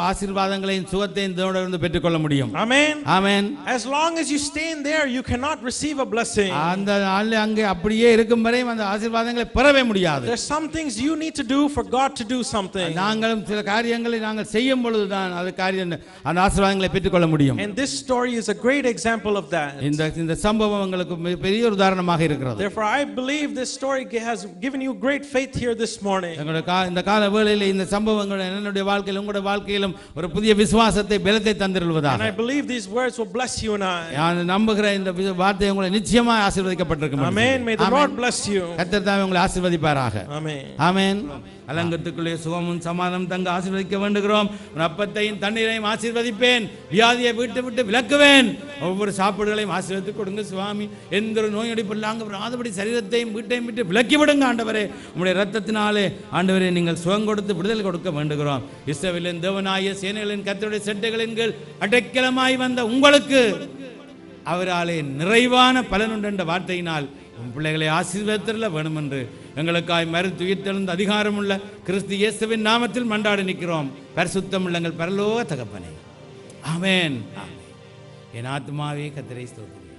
[SPEAKER 2] ஆசீர்வாதங்களையும் சுகத்தையும் தேவனிடமிருந்து பெற்றுக்கொள்ள முடியும்.
[SPEAKER 1] Amen.
[SPEAKER 2] Amen.
[SPEAKER 1] As long as you stay in there, you cannot receive a blessing.
[SPEAKER 2] அந்த நாள்ல அங்கே அப்படியே இருக்கும் வரை அந்த ஆசீர்வாதங்களை பெறவே முடியாது.
[SPEAKER 1] There are some things you need to do for God to do something.
[SPEAKER 2] நாங்களும் சில காரியங்களை நாங்கள் செய்யும் பொழுது தான் அந்த ஆசீர்வாதங்களை பெற்றுக்கொள்ள முடியும்.
[SPEAKER 1] And this story is a great example of that.
[SPEAKER 2] இந்த சம்பவம் உங்களுக்கு பெரிய ஒரு உதாரணமாக இருக்கிறது.
[SPEAKER 1] Therefore I believe this story has given you great faith here this morning.
[SPEAKER 2] இந்த கால வேளையிலே இந்த சம்பவங்கள் என்னுடைய வாழ்க்கையிலும் உங்களுடைய வாழ்க்கையிலும் ஒரு புதிய விசுவாசத்தை பலத்தை
[SPEAKER 1] And
[SPEAKER 2] தந்திருவதாக.
[SPEAKER 1] I believe these words will bless you and I.
[SPEAKER 2] நான் நம்புகிற இந்த வார்த்தை உங்களை நிச்சயமாக ஆசீர்வதிக்கப்பட்டிருக்கும்.
[SPEAKER 1] Amen. May the Lord bless you.
[SPEAKER 2] கர்த்தர் தாமே உங்களை ஆசீர்வதிப்பாராக.
[SPEAKER 1] Amen.
[SPEAKER 2] ஆமென். அலங்கத்துக்குள்ளே சுகமும் சமாதானம் தங்க ஆசீர்வதிக்க வேண்டுகிறோம். அப்பத்தையும் தண்ணீரையும் ஆசீர்வதிப்பேன், வியாதியை விட்டு விட்டு விலக்குவேன், ஒவ்வொரு சாப்பாடுகளையும் ஆசீர்வதித்து கொடுங்க சுவாமி. எந்த ஒரு நோய் நொடிப்பில்லாங்க வராதபடி சரீரத்தையும் வீட்டையும் விட்டு விலக்கி விடுங்க ஆண்டவரே. உம்முடைய இரத்தத்தினாலே ஆண்டவரே நீங்கள் சுகம் கொடுத்து விடுதலை கொடுக்க வேண்டுகிறோம். இஸ்ரவேலின் தேவனாகிய சேனைகளின் கர்த்தருடைய செட்டைகளின் கீழ் அடைக்கலமாய் வந்த உங்களுக்கு அவராலே நிறைவான பலனுண்டு என்ற வார்த்தையினால் உன் பிள்ளைகளை ஆசீர்வதித்தருள வேணும் என்று எங்களுக்காய் மரித்து உயிர்த்தெழுந்த அதிகாரமுள்ள கிறிஸ்து இயேசுவின் நாமத்தில் மன்றாடி நிற்கிறோம். பரிசுத்தமுள்ள எங்கள் பரலோக தகப்பனே. ஆமென். என் ஆத்துமாவே கர்த்தரை ஸ்தோத்திரி,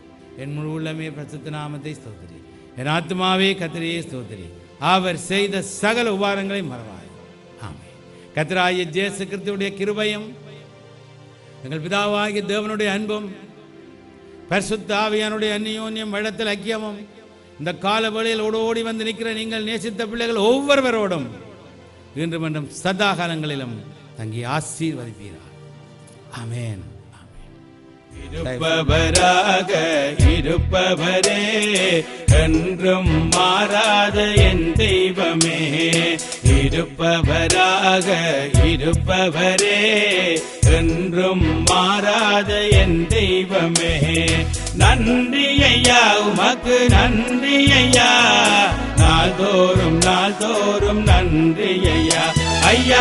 [SPEAKER 2] என் முழு உள்ளமே பரிசுத்த நாமத்தை ஸ்தோத்திரி. என் ஆத்துமாவே கர்த்தரையே ஸ்தோத்திரி, அவர் செய்த சகல உபகாரங்களை மறவாய். ஆமென். கர்த்தராகிய இயேசு கிறிஸ்துவுடைய கிருபையும் எங்கள் பிதாவாகிய தேவனுடைய அன்பும் பரிசுத்த ஆவியானுடைய அந்நியோன்யம் இடத்தில் ஐக்கியமும் இந்த கால வேளையில் ஓடி வந்து நிற்கிற நீங்கள் நேசித்த பிள்ளைகள் ஒவ்வொருவரோடும் இன்று மற்றும் சதா காலங்களிலும் தங்கி ஆசீர்வதிப்பீர்கள். ஆமென்.
[SPEAKER 4] இருப்பவராக இருப்பவரே, என்றும் மாறாத என் தெய்வமே. இருப்பவராக இருப்பவரே, என்றும் மாறாத என் தெய்வமே. நன்றி ஐயா, உமக்கு நன்றி ஐயா, நாள்தோறும் நாள்தோறும் நன்றி ஐயா. ஐயா